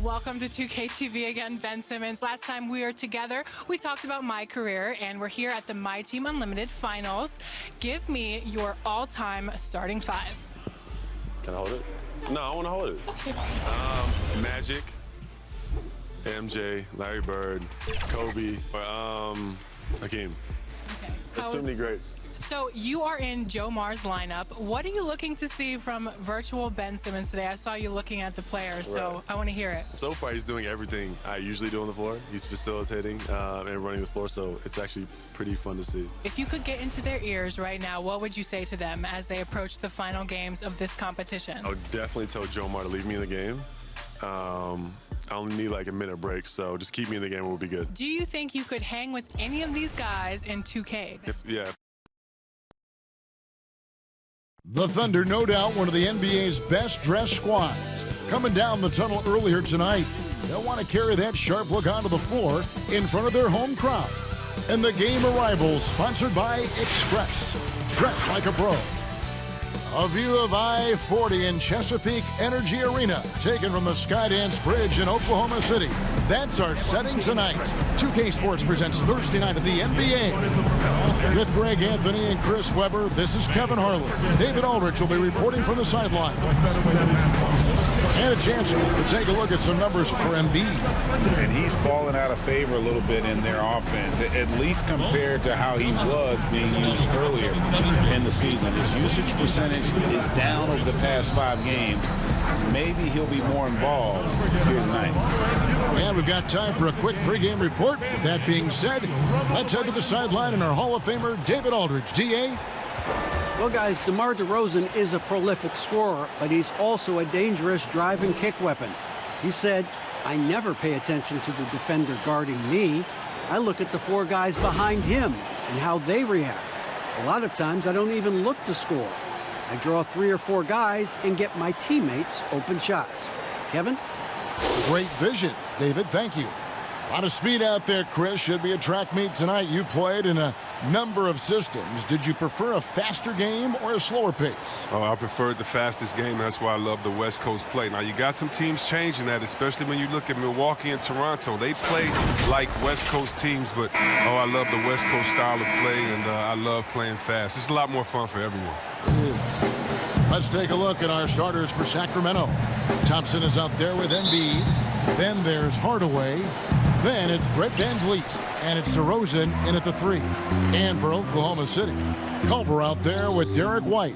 Welcome to 2K TV again, Ben Simmons. Last time we were together, we talked about my career, and we're here at the My Team Unlimited Finals. Give me your all-time starting five. Can I hold it? No, I want to hold it. Okay. Magic, MJ, Larry Bird, Kobe, Hakeem. Okay. There's too many greats. So you are in Joe Mar's lineup. What are you looking to see from virtual Ben Simmons today? I saw you looking at the players, so I want to hear it. So far, he's doing everything I usually do on the floor. He's facilitating and running the floor, so it's actually pretty fun to see. If you could get into their ears right now, what would you say to them as they approach the final games of this competition? I would definitely tell Joe Mar to leave me in the game. I only need like a minute break, so just keep me in the game, it will be good. Do you think you could hang with any of these guys in 2K? Yeah. The Thunder, no doubt, one of the NBA's best-dressed squads. Coming down the tunnel earlier tonight, they'll want to carry that sharp look onto the floor in front of their home crowd. And the game arrivals, sponsored by Express. Dress like a pro. A view of I-40 in Chesapeake Energy Arena, taken from the Skydance Bridge in Oklahoma City. That's our setting tonight. 2K Sports presents Thursday night of the NBA. With Greg Anthony and Chris Webber, this is Kevin Harlan. David Aldridge will be reporting from the sideline. And a chance to take a look at some numbers for Embiid. And he's fallen out of favor a little bit in their offense, at least compared to how he was being used earlier in the season. His usage percentage is down over the past 5 games. Maybe he'll be more involved here tonight. And we've got time for a quick pregame report. With that being said, let's head to the sideline and our Hall of Famer, David Aldridge. D.A.? Well, guys, DeMar DeRozan is a prolific scorer, but he's also a dangerous drive and kick weapon. He said, I never pay attention to the defender guarding me. I look at the 4 guys behind him and how they react. A lot of times, I don't even look to score. I draw 3 or 4 guys and get my teammates open shots. Kevin? Great vision, David. Thank you. A lot of speed out there, Chris. Should be a track meet tonight. You played in a number of systems. Did you prefer a faster game or a slower pace? Oh, I preferred the fastest game. That's why I love the West Coast play. Now, you got some teams changing that, especially when you look at Milwaukee and Toronto. They play like West Coast teams, but, I love the West Coast style of play, and I love playing fast. It's a lot more fun for everyone. It is. Let's take a look at our starters for Sacramento. Thompson is out there with Embiid. Then there's Hardaway. Then it's Brett VanVleet. And it's DeRozan in at the 3. And for Oklahoma City, Culver out there with Derek White.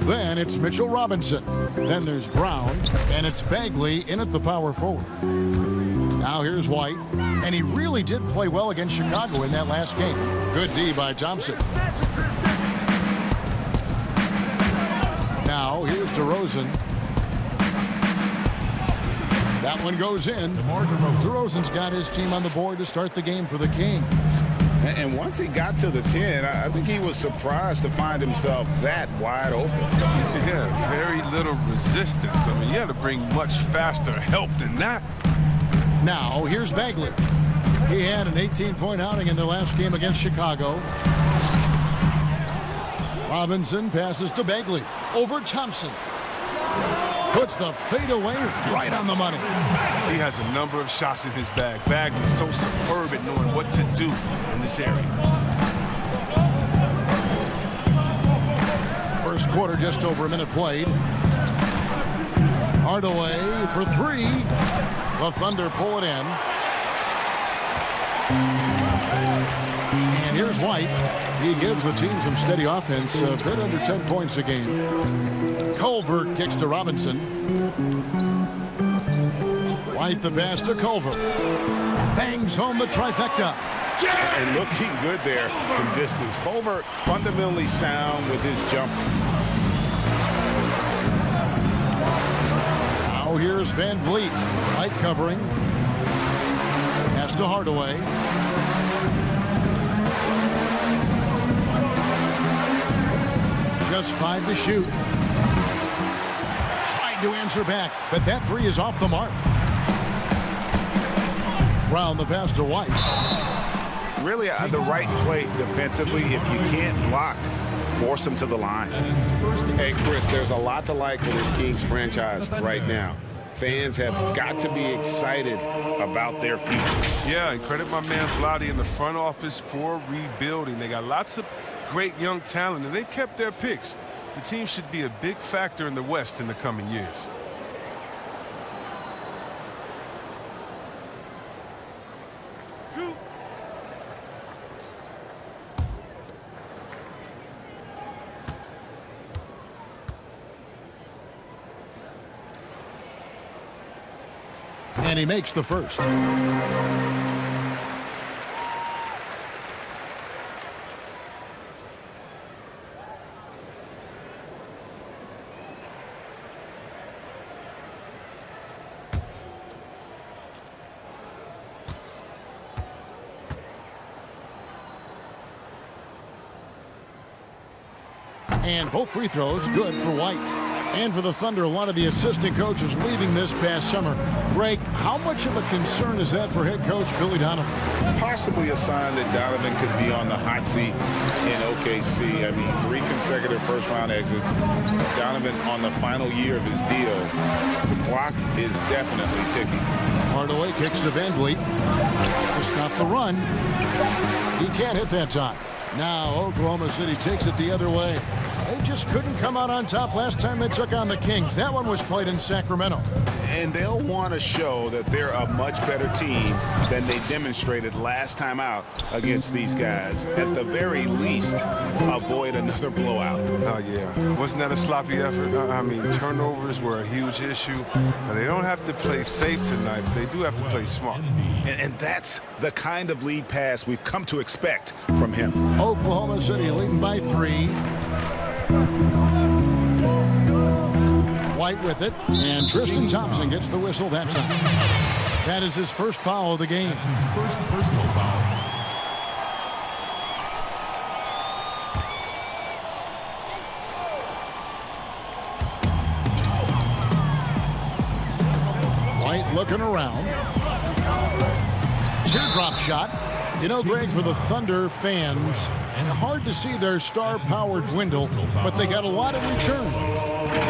Then it's Mitchell Robinson. Then there's Brown. And it's Bagley in at the power forward. Now here's White. And he really did play well against Chicago in that last game. Good D by Thompson. Now here's DeRozan. That one goes in. DeRozan's got his team on the board to start the game for the Kings. And once he got to the 10, I think he was surprised to find himself that wide open. Yeah, very little resistance. I mean, you had to bring much faster help than that. Now here's Bagley. He had an 18-point outing in their last game against Chicago. Robinson passes to Bagley. Over Thompson. Puts the fadeaway right on the money. He has a number of shots in his bag. Bagley's so superb at knowing what to do in this area. First quarter, just over a minute played. Hardaway for 3. The Thunder pull it in. And here's White. He gives the team some steady offense, a bit under 10 points a game. Culver kicks to Robinson. White the pass to Culver. Bangs home the trifecta. And looking good there from distance. Culver fundamentally sound with his jumper. Now here's VanVleet. White covering. Pass to Hardaway. Just 5 to shoot. Tried to answer back, but that 3 is off the mark. Brown the pass to White. Really the right play defensively. If you can't block, force him to the line. Hey, Chris, there's a lot to like with this Kings franchise right now. fans have got to be excited about their future. Yeah, and credit my man Vlade in the front office for rebuilding. They got lots of great young talent, and they've kept their picks. The team should be a big factor in the West in the coming years. And he makes the first. And both free throws good for White. And for the Thunder, a lot of the assistant coaches leaving this past summer. Greg, how much of a concern is that for head coach Billy Donovan? Possibly a sign that Donovan could be on the hot seat in OKC. I mean, 3 consecutive first-round exits. Donovan on the final year of his deal. The clock is definitely ticking. Hardaway kicks to Van Vliet to stop the run. He can't hit that time. Now Oklahoma City takes it the other way. They just couldn't come out on top last time they took on the Kings. That one was played in Sacramento. And they'll want to show that they're a much better team than they demonstrated last time out against these guys. At the very least, avoid another blowout. Oh, yeah. Wasn't that a sloppy effort? I mean, turnovers were a huge issue. Now, they don't have to play safe tonight, but they do have to play smart. And that's the kind of lead pass we've come to expect from him. Oklahoma City leading by 3. White with it, and Tristan Thompson gets the whistle that time. That is his first foul of the game. That's his first personal foul. White looking around. Teardrop shot. You know, Greg, for the Thunder fans, hard to see their star power dwindle, but they got a lot in return.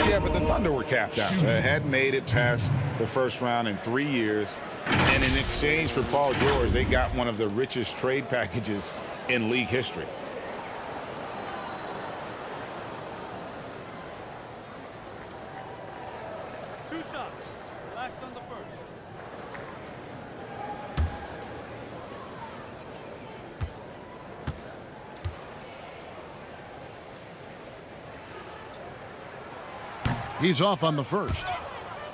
Yeah, but the Thunder were capped out. Hadn't made it past the first round in 3 years. And in exchange for Paul George, they got one of the richest trade packages in league history. Two shots. Relax on the first. He's off on the first.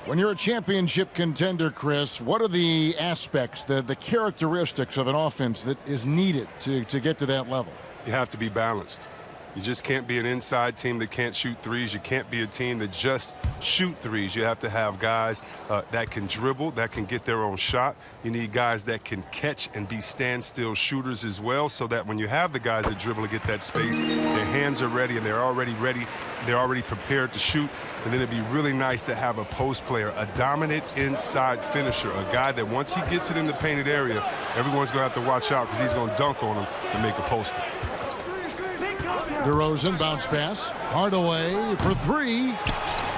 When you're a championship contender, Chris, what are the aspects, the characteristics of an offense that is needed to get to that level? You have to be balanced. You just can't be an inside team that can't shoot threes. You can't be a team that just shoot threes. You have to have guys that can dribble, that can get their own shot. You need guys that can catch and be standstill shooters as well, so that when you have the guys that dribble and get that space, their hands are ready and they're already ready. They're already prepared to shoot. And then it'd be really nice to have a post player, a dominant inside finisher, a guy that once he gets it in the painted area, everyone's going to have to watch out because he's going to dunk on him and make a poster. DeRozan bounce pass. Hardaway for 3.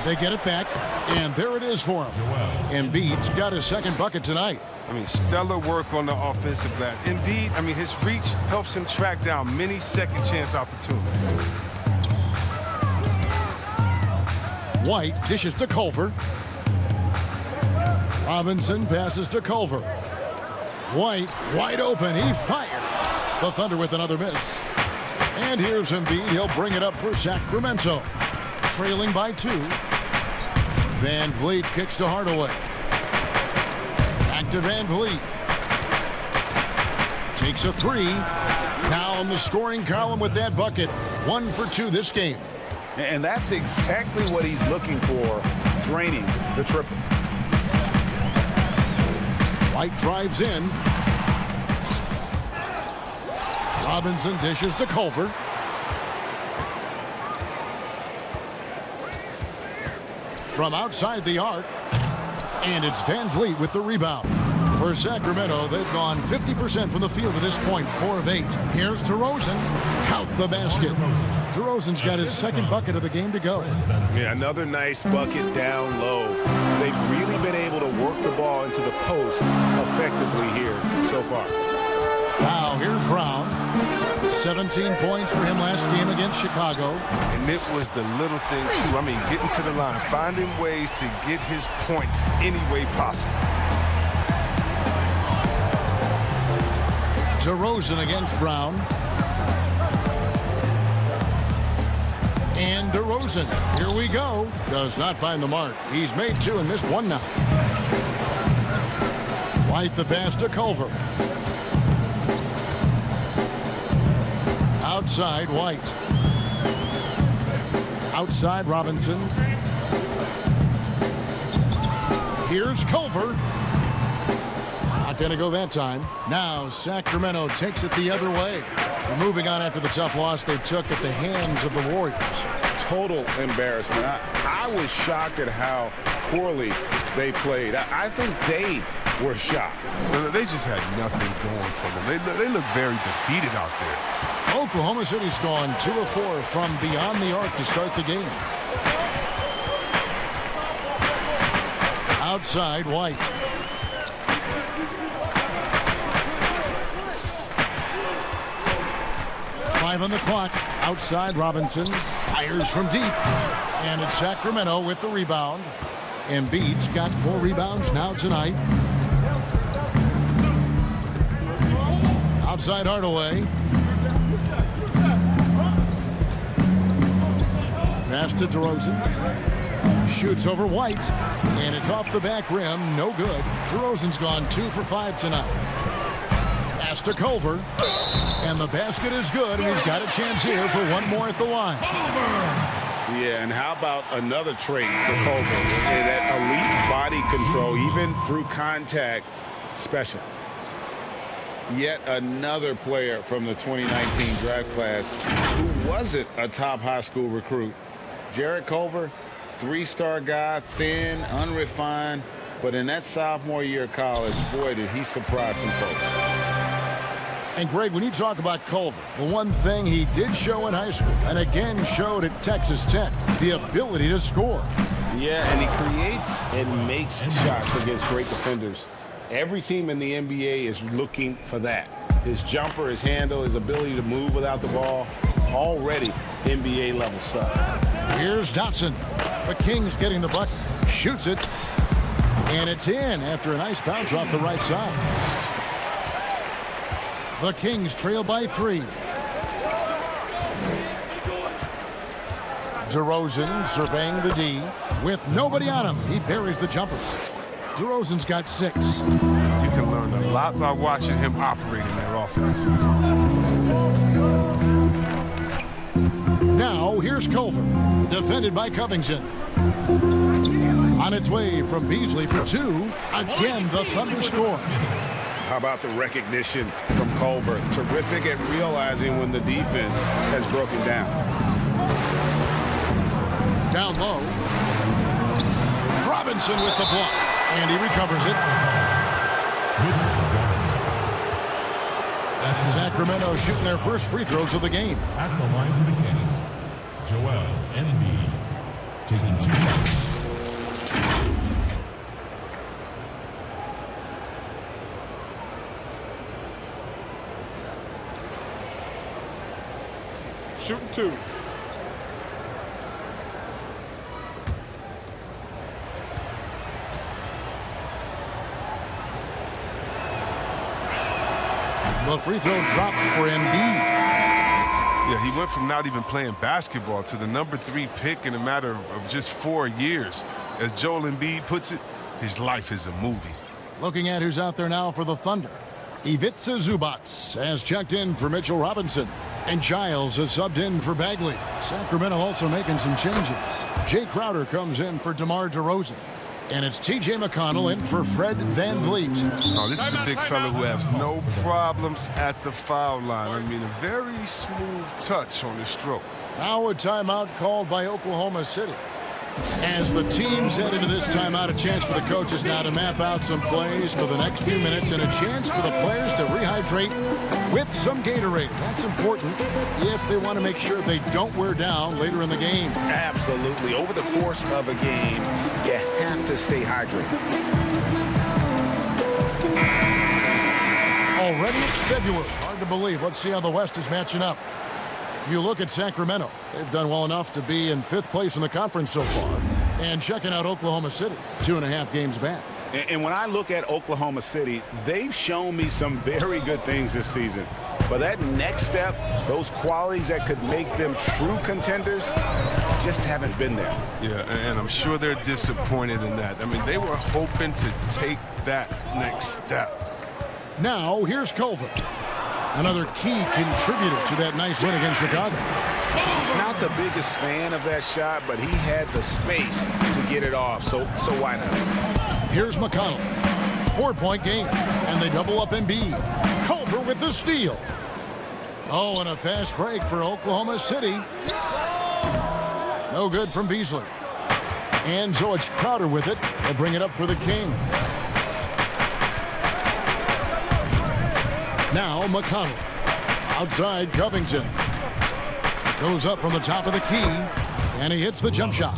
They get it back, and there it is for him. Embiid's got his second bucket tonight. I mean, stellar work on the offensive glass. Embiid, I mean, his reach helps him track down many second chance opportunities. White dishes to Culver. Robinson passes to Culver. White wide open. He fires. The Thunder with another miss. And here's Embiid. He'll bring it up for Sacramento. Trailing by 2. Van Vliet kicks to Hardaway. Back to Van Vliet. Takes a 3. Now on the scoring column with that bucket. 1 for 2 this game. And that's exactly what he's looking for, draining the triple. White drives in. Robinson dishes to Culver. From outside the arc. And it's Van Vliet with the rebound. For Sacramento, they've gone 50% from the field at this point, 4 of 8. Here's DeRozan. Count the basket. DeRozan's got his second bucket of the game to go. Yeah, another nice bucket down low. They've really been able to work the ball into the post effectively here so far. Now, here's Brown. 17 points for him last game against Chicago. And it was the little things, too. I mean, getting to the line, finding ways to get his points any way possible. DeRozan against Brown. And DeRozan, here we go. Does not find the mark. He's made 2 and missed 1 now. White the pass to Culver. Outside White. Outside Robinson. Here's Culver. Not going to go that time. Now Sacramento takes it the other way. They're moving on after the tough loss they took at the hands of the Warriors. Total embarrassment. I was shocked at how poorly they played. I think they were shocked. They just had nothing going for them. They look very defeated out there. Oklahoma City's gone 2 of 4 from beyond the arc to start the game. Outside White. Five on the clock. Outside Robinson. Fires from deep. And it's Sacramento with the rebound. Embiid's got 4 rebounds now tonight. Outside Hardaway. Pass to DeRozan. Shoots over White. And it's off the back rim. No good. DeRozan's gone 2 for 5 tonight. Pass to Culver. And the basket is good. And he's got a chance here for 1 more at the line. Yeah, and how about another trait for Culver? That elite body control, even through contact, special. Yet another player from the 2019 draft class who wasn't a top high school recruit. Jarrett Culver, 3-star guy, thin, unrefined, but in that sophomore year of college, boy, did he surprise some folks. And Greg, when you talk about Culver, the one thing he did show in high school and again showed at Texas Tech, the ability to score. Yeah, and he creates and makes shots against great defenders. Every team in the NBA is looking for that. His jumper, his handle, his ability to move without the ball, already NBA level stuff. Here's Dotson. The Kings getting the bucket. Shoots it. And it's in after a nice bounce off the right side. The Kings trail by 3. DeRozan surveying the D. With nobody on him, he buries the jumper. DeRozan's got 6. You can learn a lot by watching him operate in that offense. Now, here's Culver. Defended by Covington. On its way from Beasley for 2. Again, the Thunder score. How about the recognition from Culver? Terrific at realizing when the defense has broken down. Down low. Robinson with the block. And he recovers it. Sacramento shooting their first free throws of the game. At the line for the Kings, Joel Embiid taking 2 shots. Shooting 2. The free throw drops for Embiid. Yeah, he went from not even playing basketball to the number 3 pick in a matter of just 4 years. As Joel Embiid puts it, his life is a movie. Looking at who's out there now for the Thunder. Ivica Zubac has checked in for Mitchell Robinson. And Giles has subbed in for Bagley. Sacramento also making some changes. Jay Crowder comes in for DeMar DeRozan. And it's T.J. McConnell in for Fred VanVleet. Oh, this is a big fella who has no problems at the foul line. I mean, a very smooth touch on his stroke. Now a timeout called by Oklahoma City. As the teams head into this timeout, a chance for the coaches now to map out some plays for the next few minutes and a chance for the players to rehydrate with some Gatorade. That's important if they want to make sure they don't wear down later in the game. Absolutely. Over the course of a game, you have to stay hydrated. Already it's February. Hard to believe. Let's see how the West is matching up. You look at Sacramento. They've done well enough to be in 5th place in the conference so far. And checking out Oklahoma City, 2.5 games back. And when I look at Oklahoma City, they've shown me some very good things this season. But that next step, those qualities that could make them true contenders, just haven't been there. Yeah, and I'm sure they're disappointed in that. I mean, they were hoping to take that next step. Now, here's Culver. Another key contributor to that nice win against Chicago. Not the biggest fan of that shot, but he had the space to get it off, so why not? Here's McConnell. 4-point game, and they double up Embiid. Culver with the steal. Oh, and a fast break for Oklahoma City. No good from Beasley. And so it's Crowder with it. They'll bring it up for the King. Now McConnell. Outside Covington. Goes up from the top of the key. And he hits the jump shot.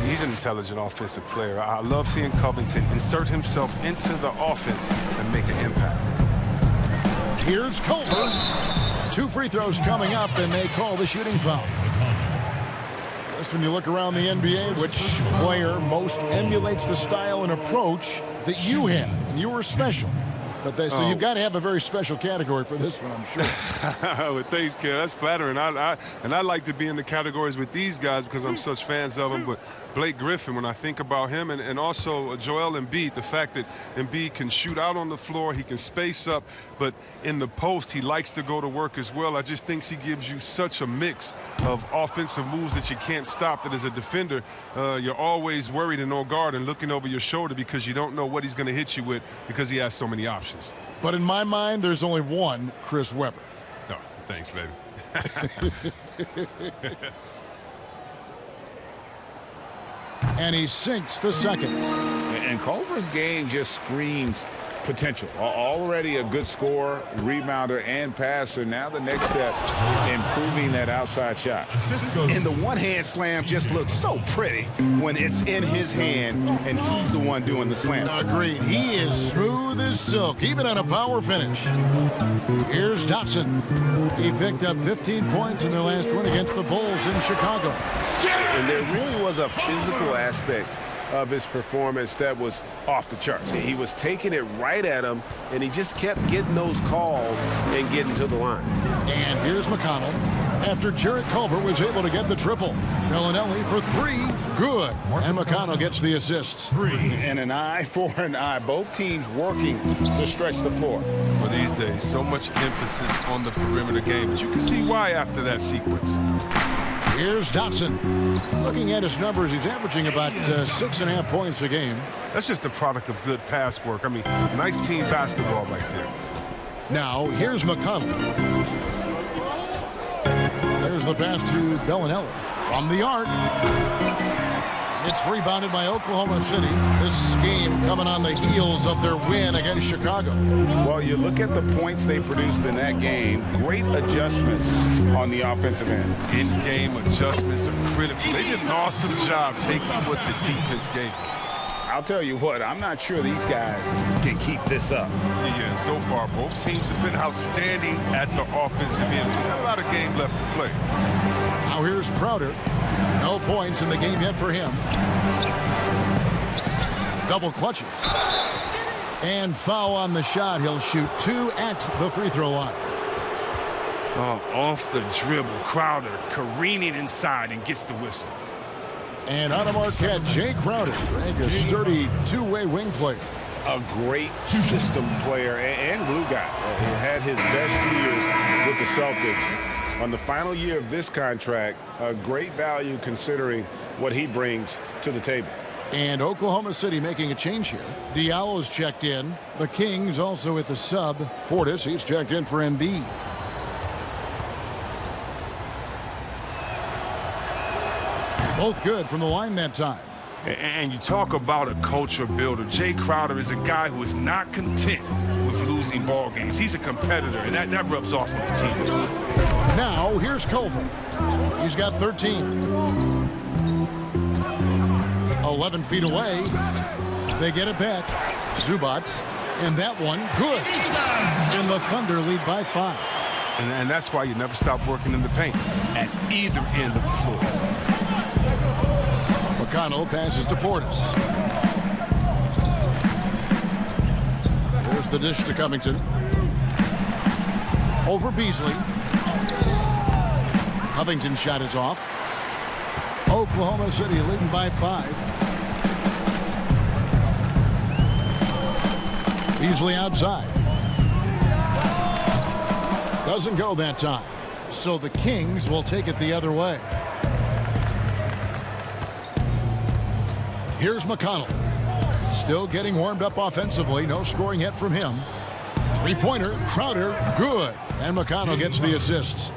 He's an intelligent offensive player. I love seeing Covington insert himself into the offense and make an impact. Here's Culver. 2 free throws coming up, and they call the shooting foul. Just when you look around the NBA, which player most emulates the style and approach that you had, and you were special. But so you've got to have a very special category for this one, I'm sure. Well, thanks, kid. That's flattering. I like to be in the categories with these guys because I'm such fans of them. But Blake Griffin, when I think about him, and also Joel Embiid, the fact that Embiid can shoot out on the floor, he can space up, but in the post, he likes to go to work as well. I just think he gives you such a mix of offensive moves that you can't stop, that as a defender, you're always worried and on guard and looking over your shoulder because you don't know what he's going to hit you with because he has so many options. But in my mind, there's only one Chris Webber. Oh, thanks, baby. And he sinks the second. And Culver's game just screams potential. Already a good scorer, rebounder, and passer. Now the next step, improving that outside shot. And the one-hand slam just looks so pretty when it's in his hand and he's the one doing the slam. Agreed. He is smooth as silk, even on a power finish. Here's Dotson. He picked up 15 points in their last win against the Bulls in Chicago. And there really was a physical aspect of his performance that was off the charts. He was taking it right at him, and he just kept getting those calls and getting to the line. And here's McConnell. After Jarrett Culver was able to get the triple. Bellinelli for 3. Good. And McConnell gets the assist. 3. And an eye for an eye. Both teams working to stretch the floor. Well, these days, so much emphasis on the perimeter game, but you can see why after that sequence. Here's Dotson. Looking at his numbers, he's averaging about 6.5 points a game. That's just a product of good pass work. I mean, nice team basketball right there. Now, here's McConnell. There's the pass to Bellinelli from the arc. It's rebounded by Oklahoma City. This game coming on the heels of their win against Chicago. Well, you look at the points they produced in that game. Great adjustments on the offensive end. In-game adjustments are critical. They did an awesome job taking what the defense gave them. I'll tell you what, I'm not sure these guys can keep this up. Yeah, so far, both teams have been outstanding at the offensive end. We've got a lot of game left to play. Now here's Crowder. No points in the game yet for him. Double clutches. And foul on the shot. He'll shoot 2 at the free throw line. Off the dribble, Crowder careening inside and gets the whistle. And on a Marquette, Jay Crowder, a sturdy two-way wing player. A great system player and glue guy. He had his best years with the Celtics. On the final year of this contract, a great value considering what he brings to the table. And Oklahoma City making a change here. Diallo's checked in. The Kings also at the sub. Portis, he's checked in for Both good from the line that time. And you talk about a culture builder. Jay Crowder is a guy who is not content with losing ball games. He's a competitor, and that rubs off on his team. Now, here's Culver. He's got 13. 11 feet away. They get it back. Zubac, and that one, good. And the Thunder lead by 5. And that's why you never stop working in the paint at either end of the floor. McConnell passes to Portis. There's the dish to Covington. Over Beasley. Covington's shot is off. Oklahoma City leading by 5. Beasley outside. Doesn't go that time. So the Kings will take it the other way. Here's McConnell. Still getting warmed up offensively. No scoring yet from him. Three-pointer. Crowder. Good. And McConnell gets the assist.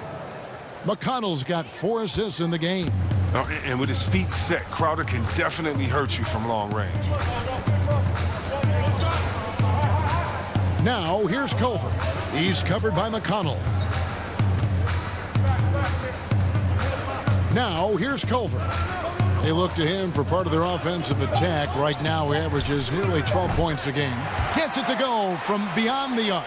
McConnell's got 4 assists in the game. And with his feet set, Crowder can definitely hurt you from long range. Now, here's Culver. He's covered by McConnell. Now, here's Culver. They look to him for part of their offensive attack. Right now, he averages nearly 12 points a game. Gets it to go from beyond the arc.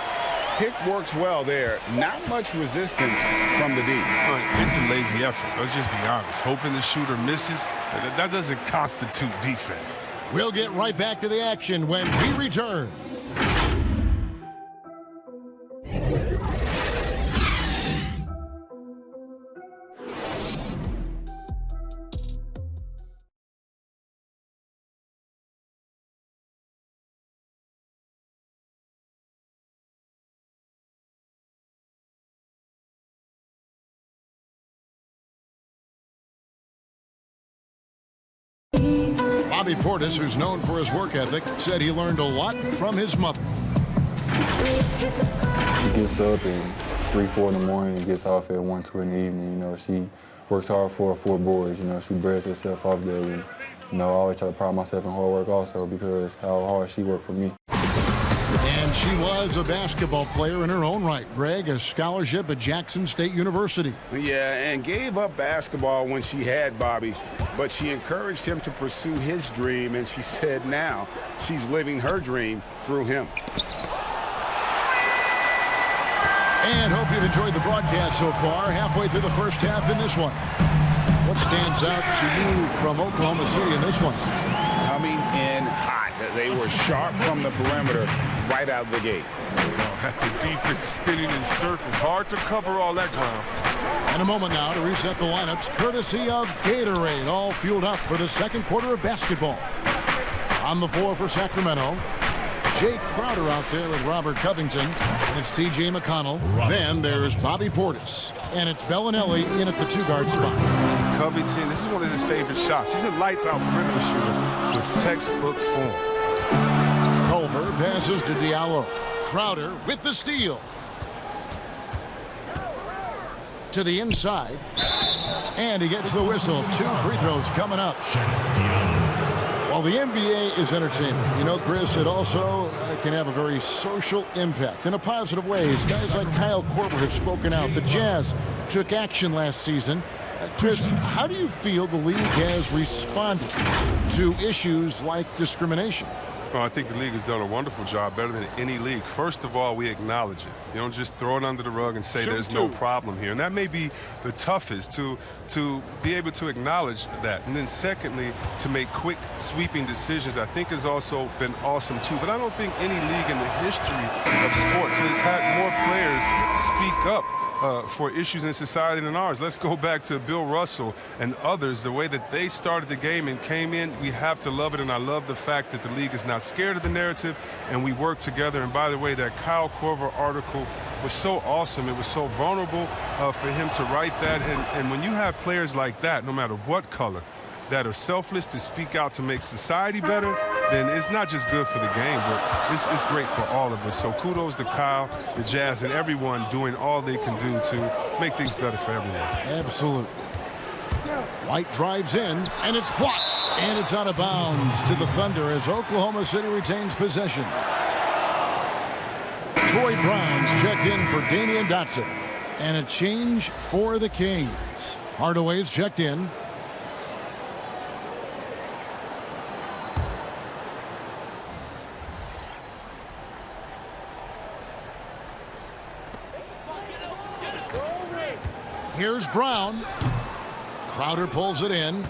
Pick works well there. Not much resistance from the D. It's a lazy effort. Let's just be honest. Hoping the shooter misses, that doesn't constitute defense. We'll get right back to the action when we return. Bobby Portis, who's known for his work ethic, said he learned a lot from his mother. She gets up at 3, 4 in the morning and gets off at 1, 2 in the evening. You know, she works hard for her 4 boys. You know, she breaks herself off daily. You know, I always try to pride myself in hard work also because how hard she worked for me. And she was a basketball player in her own right. Greg, a scholarship at Jackson State University. Yeah, and gave up basketball when she had Bobby, but she encouraged him to pursue his dream, and she said now she's living her dream through him. And hope you've enjoyed the broadcast so far. Halfway through the first half in this one. What stands out to you from Oklahoma City in this one? Coming in hot. They were sharp from the perimeter right out of the gate. The defense spinning in circles. Hard to cover all that ground. In a moment now to reset the lineups, courtesy of Gatorade, all fueled up for the second quarter of basketball. On the floor for Sacramento, Jay Crowder out there with Robert Covington, and it's T.J. McConnell. Then there's Bobby Portis, and it's Bellinelli in at the 2-guard spot. Covington, this is one of his favorite shots. He's a lights-out perimeter shooter with textbook form. Culver passes to Diallo. Crowder with the steal. To the inside. And he gets the whistle. 2 free throws coming up. While the NBA is entertainment, you know, Chris, it also can have a very social impact in a positive way. Guys like Kyle Korver have spoken out. The Jazz took action last season. Chris, how do you feel the league has responded to issues like discrimination? Well, I think the league has done a wonderful job, better than any league. First of all, we acknowledge it. You don't just throw it under the rug and say there's no problem here. And that may be the toughest, to be able to acknowledge that. And then secondly, to make quick, sweeping decisions, I think has also been awesome too. But I don't think any league in the history of sports has had more players speak up for issues in society than ours. Let's go back to Bill Russell and others, the way that they started the game and came in. We have to love it, and I love the fact that the league is not scared of the narrative, and we work together. And by the way, that Kyle Korver article was so awesome. It was so vulnerable for him to write that. And when you have players like that, no matter what color, that are selfless to speak out to make society better, then it's not just good for the game, but it's great for all of us. So kudos to Kyle, the Jazz, and everyone doing all they can do to make things better for everyone. Absolutely. White drives in, and it's blocked. And it's out of bounds to the Thunder as Oklahoma City retains possession. Troy Brown's checked in for Damian Dotson. And a change for the Kings. Hardaway's checked in. Here's Brown. Crowder pulls it in.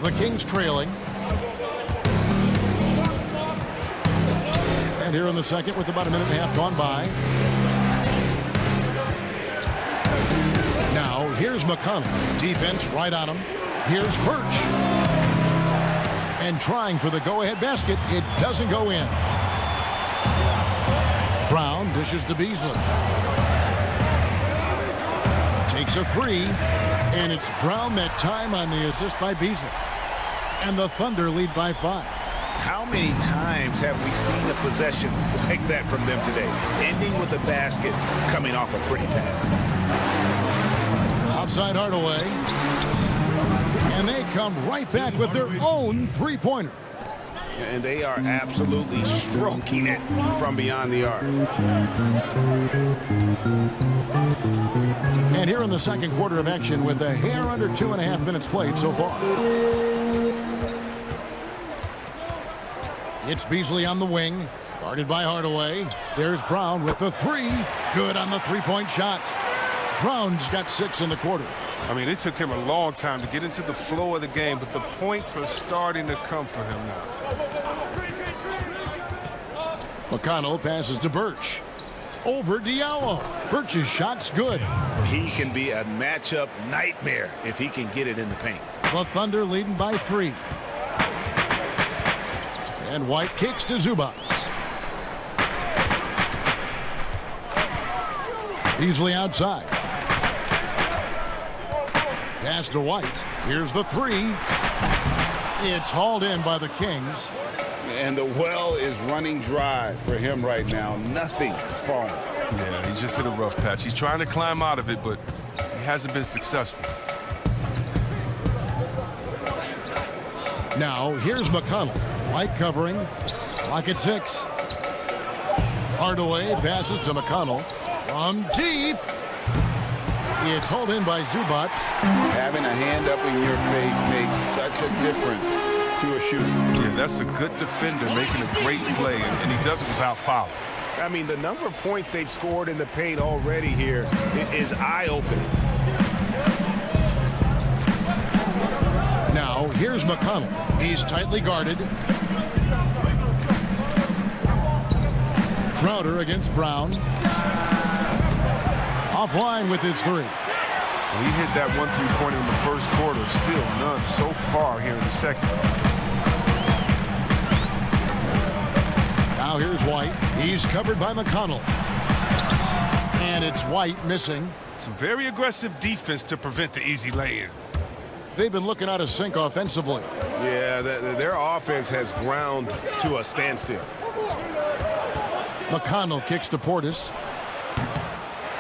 The Kings trailing. And here in the second with about a minute and a half gone by. Now here's McConnell. Defense right on him. Here's Birch. And trying for the go-ahead basket. It doesn't go in. Brown dishes to Beasley. Takes a three. And it's Brown that time on the assist by Beasley. And the Thunder lead by 5. How many times have we seen a possession like that from them today? Ending with a basket, coming off a pretty pass. Outside Hardaway. And they come right back with their own three-pointer. And they are absolutely stroking it from beyond the arc. And here in the second quarter of action with a hair under 2.5 minutes played so far. It's Beasley on the wing, guarded by Hardaway. There's Brown with the three. Good on the three-point shot. Brown's got 6 in the quarter. I mean, it took him a long time to get into the flow of the game, but the points are starting to come for him now. McConnell passes to Birch. Over Diallo. Birch's shot's good. He can be a matchup nightmare if he can get it in the paint. The Thunder leading by 3. And White kicks to Zubac. Beasley outside. Pass to White. Here's the three. It's hauled in by the Kings. And the well is running dry for him right now. Nothing falling. Yeah, he just hit a rough patch. He's trying to climb out of it, but he hasn't been successful. Now, here's McConnell. White covering. Clock at 6. Hardaway passes to McConnell. From deep. It's hauled in by Zubac. Having a hand up in your face makes such a difference to a shooter. Yeah, that's a good defender making a great play, and he does it without fouling. I mean, the number of points they've scored in the paint already here is eye-opening. Now, here's McConnell. He's tightly guarded. Crowder against Brown. Offline with his three. He hit that 1 3-pointer in the first quarter. Still none so far here in the second. Now here's White. He's covered by McConnell. And it's White missing. Some very aggressive defense to prevent the easy lay-in. They've been looking out of sync offensively. Yeah, their offense has ground to a standstill. McConnell kicks to Portis.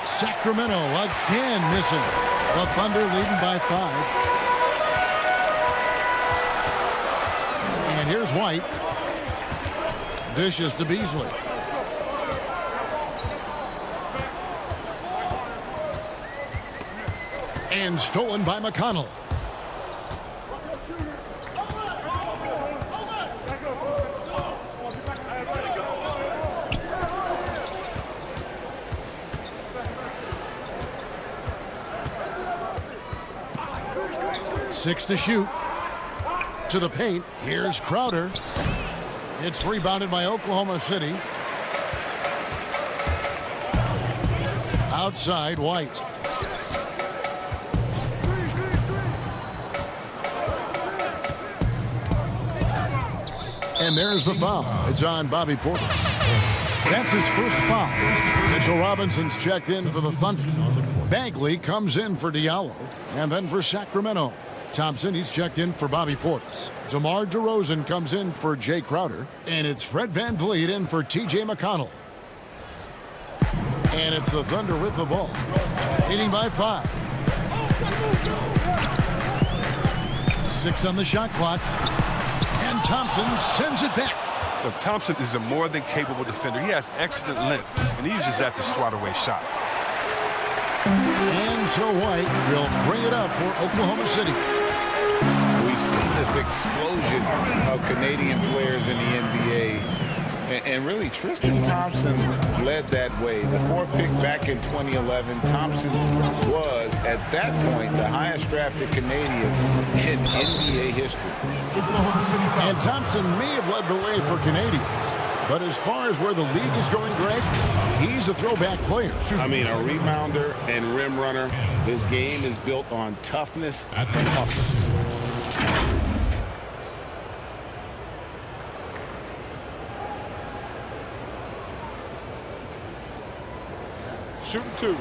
Sacramento again missing. The Thunder leading by 5. And here's White. Dishes to Beasley. And stolen by McConnell. Six to shoot. To the paint. Here's Crowder. It's rebounded by Oklahoma City. Outside, White. And there's the foul. It's on Bobby Portis. That's his first foul. Mitchell Robinson's checked in for the Thunder. Bagley comes in for Diallo. And then for Sacramento, Thompson, he's checked in for Bobby Portis. DeMar DeRozan comes in for Jay Crowder. And it's Fred VanVleet in for TJ McConnell. And it's the Thunder with the ball. Leading by 5. 6 on the shot clock. And Thompson sends it back. Look, Thompson is a more than capable defender. He has excellent length, and he uses that to swat away shots. And so White will bring it up for Oklahoma City. We've seen this explosion of Canadian players in the NBA. And really, Tristan Thompson led that way. The 4th pick back in 2011, Thompson was, at that point, the highest drafted Canadian in NBA history. And Thompson may have led the way for Canadians. But as far as where the league is going, Greg, he's a throwback player. I mean, a rebounder and rim runner. His game is built on toughness and hustle. Shooting 2.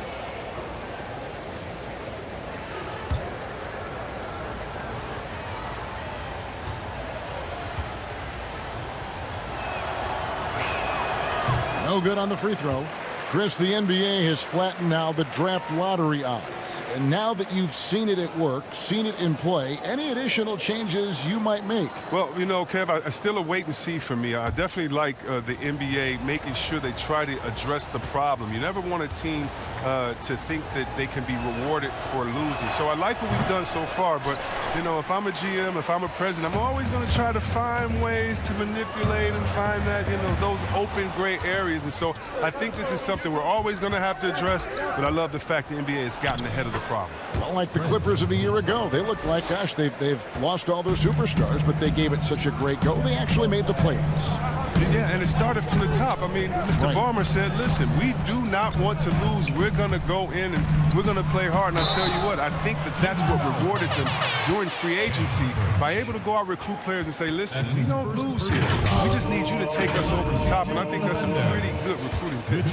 No good on the free throw. Chris, the NBA has flattened now the draft lottery odds. And now that you've seen it at work, seen it in play, any additional changes you might make? Well, you know, Kev, I still a wait and see for me. I definitely like the NBA making sure they try to address the problem. You never want a team to think that they can be rewarded for losing. So I like what we've done so far. But, you know, if I'm a GM, if I'm a president, I'm always going to try to find ways to manipulate and find that, you know, those open gray areas. And so I think this is something we're always going to have to address. But I love the fact the NBA has gotten ahead of the problem. Well, like the Clippers of a year ago, they looked like, gosh, they've lost all their superstars, but they gave it such a great go. They actually made the playoffs. Yeah, and it started from the top. I mean, Mr. Ballmer said, listen, we do not want to lose. We're going to go in and we're going to play hard. And I tell you what, I think that's what rewarded them during free agency by able to go out recruit players and say, listen, we don't lose here. We just need you to take us over the top. And I think that's a pretty good recruiting pitch.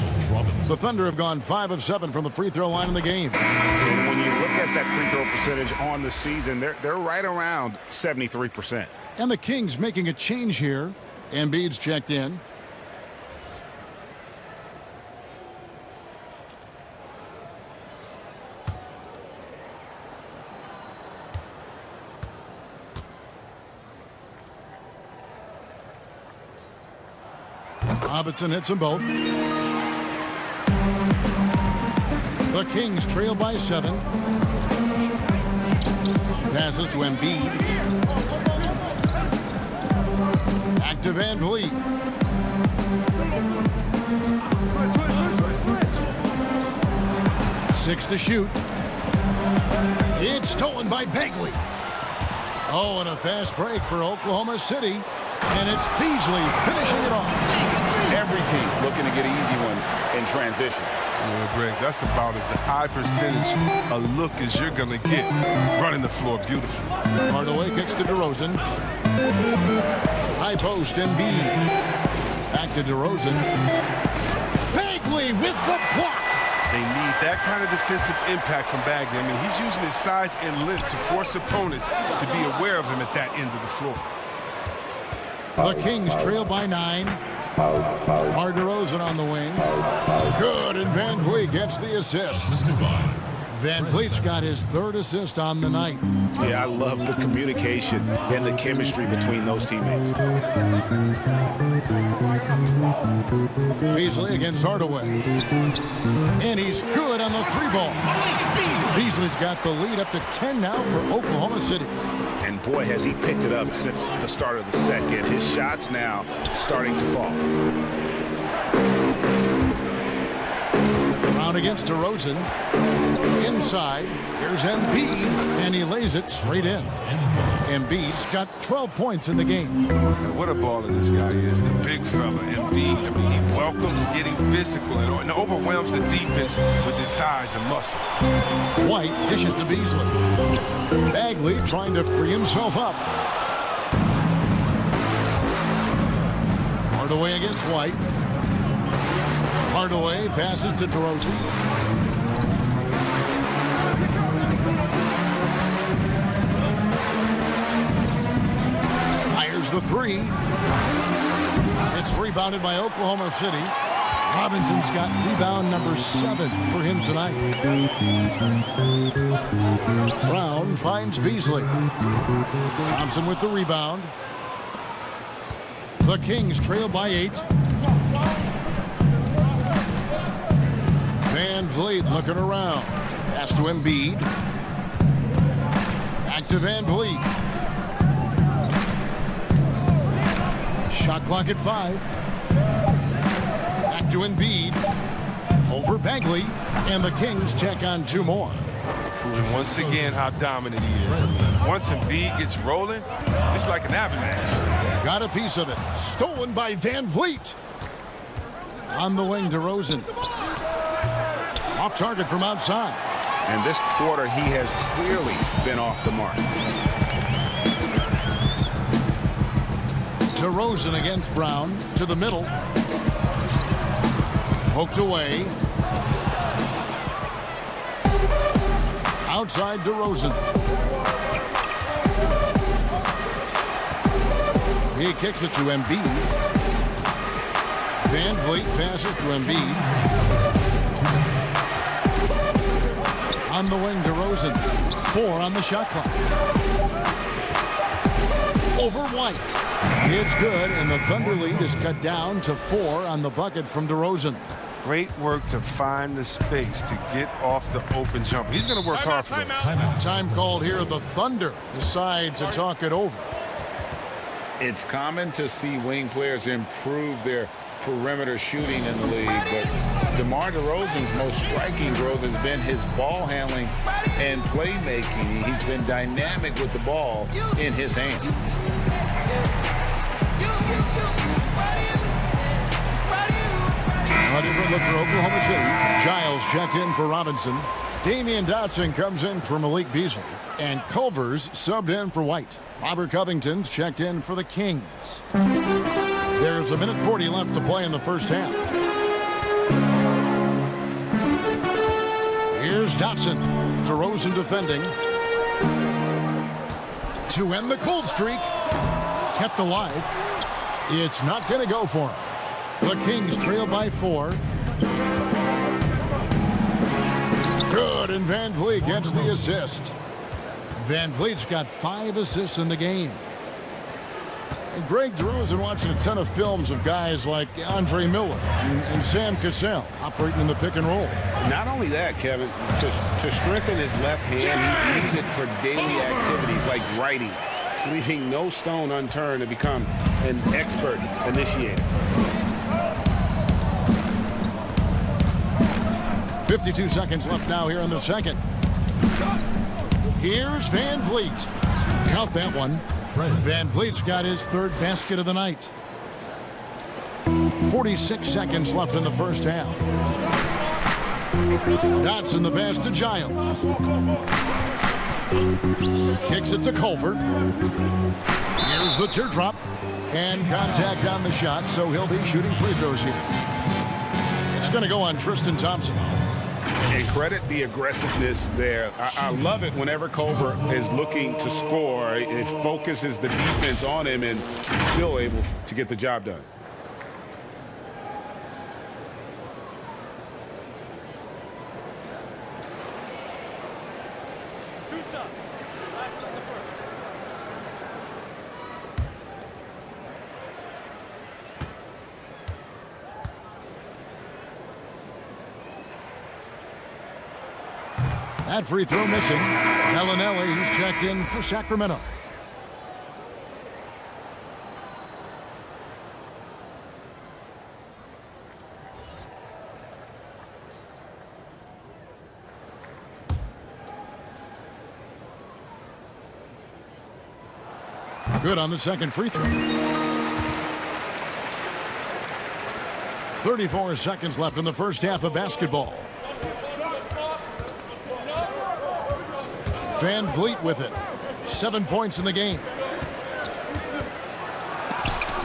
The Thunder have gone 5 of 7 from the free throw line in the game. And when you look at that free throw percentage on the season, they're right around 73%. And the Kings making a change here. Embiid's checked in. Robinson hits them both. The Kings trail by 7. Passes to Embiid. Back to Van Vliet. Six to shoot. It's stolen by Bagley. Oh, and a fast break for Oklahoma City. And it's Beasley finishing it off. Every team looking to get easy ones in transition. Yeah, Greg, that's about as high percentage a look as you're going to get running the floor beautifully. Hardaway kicks to DeRozan. High post, Embiid. Back to DeRozan. Bagley with the block. They need that kind of defensive impact from Bagley. I mean, he's using his size and length to force opponents to be aware of him at that end of the floor. The Kings trail by 9. DeRozan on the wing. Good, and Van Vliet gets the assist. Van Vliet's got his 3rd assist on the night. Yeah, I love the communication and the chemistry between those teammates. Beasley against Hardaway. And he's good on the 3-ball. Beasley's got the lead up to 10 now for Oklahoma City. And boy, has he picked it up since the start of the second. His shots now starting to fall. Brown against DeRozan. Inside, here's Embiid, and he lays it straight in. Embiid's got 12 points in the game. And what a baller this guy is, the big fella, Embiid. I mean, he welcomes getting physical and overwhelms the defense with his size and muscle. White dishes to Beasley. Bagley trying to free himself up. Hardaway against White. Hardaway passes to DeRozan. Fires the 3. It's rebounded by Oklahoma City. Robinson's got rebound number 7 for him tonight. Brown finds Beasley. Thompson with the rebound. The Kings trail by 8. Van Vliet looking around. Pass to Embiid. Back to Van Vliet. Shot clock at 5. Back to Embiid. Over Bagley. And the Kings check on 2 more. And once again, how dominant he is. Once Embiid gets rolling, it's like an avalanche. Got a piece of it. Stolen by Van Vliet. On the wing to Rosen. Off target from outside. And this quarter, he has clearly been off the mark. DeRozan against Brown. To the middle. Poked away. Outside DeRozan. He kicks it to Embiid. Van Vliet passes to Embiid. On the wing, DeRozan. 4 on the shot clock. Over White. It's good, and the Thunder lead is cut down to 4 on the bucket from DeRozan. Great work to find the space to get off the open jumper. He's going to work hard for this. Time called here. The Thunder decide to talk it over. It's common to see wing players improve their perimeter shooting in the league, but DeMar DeRozan's most striking growth has been his ball handling and playmaking. He's been dynamic with the ball in his hands. A different look for Oklahoma City. Giles checked in for Robinson. Damian Dotson comes in for Malik Beasley. And Culver's subbed in for White. Robert Covington's checked in for the Kings. There's a minute 40 left to play in the first half. Here's Dotson. DeRozan defending. To end the cold streak. Kept alive. It's not going to go for him. The Kings trail by 4. Good, and Van Vliet gets the assist. Van Vliet's got 5 assists in the game. And Greg DeRozan watching a ton of films of guys like Andre Miller and Sam Cassell operating in the pick and roll. Not only that, Kevin, to strengthen his left hand, he uses it for daily activities like writing, leaving no stone unturned to become an expert initiator. 52 seconds left now here in the second. Here's Van Vliet. Count that one. Van Vliet's got his 3rd basket of the night. 46 seconds left in the first half. Dotson the pass to Giles. Kicks it to Culver. Here's the teardrop. And contact on the shot, so he'll be shooting free throws here. It's going to go on Tristan Thompson. And credit the aggressiveness there. I love it whenever Culver is looking to score. It focuses the defense on him and still able to get the job done. Two shots. Last on the first. That free throw missing. Bellinelli's checked in for Sacramento. Good on the second free throw. 34 seconds left in the first half of basketball. Van Vliet with it. 7 points in the game.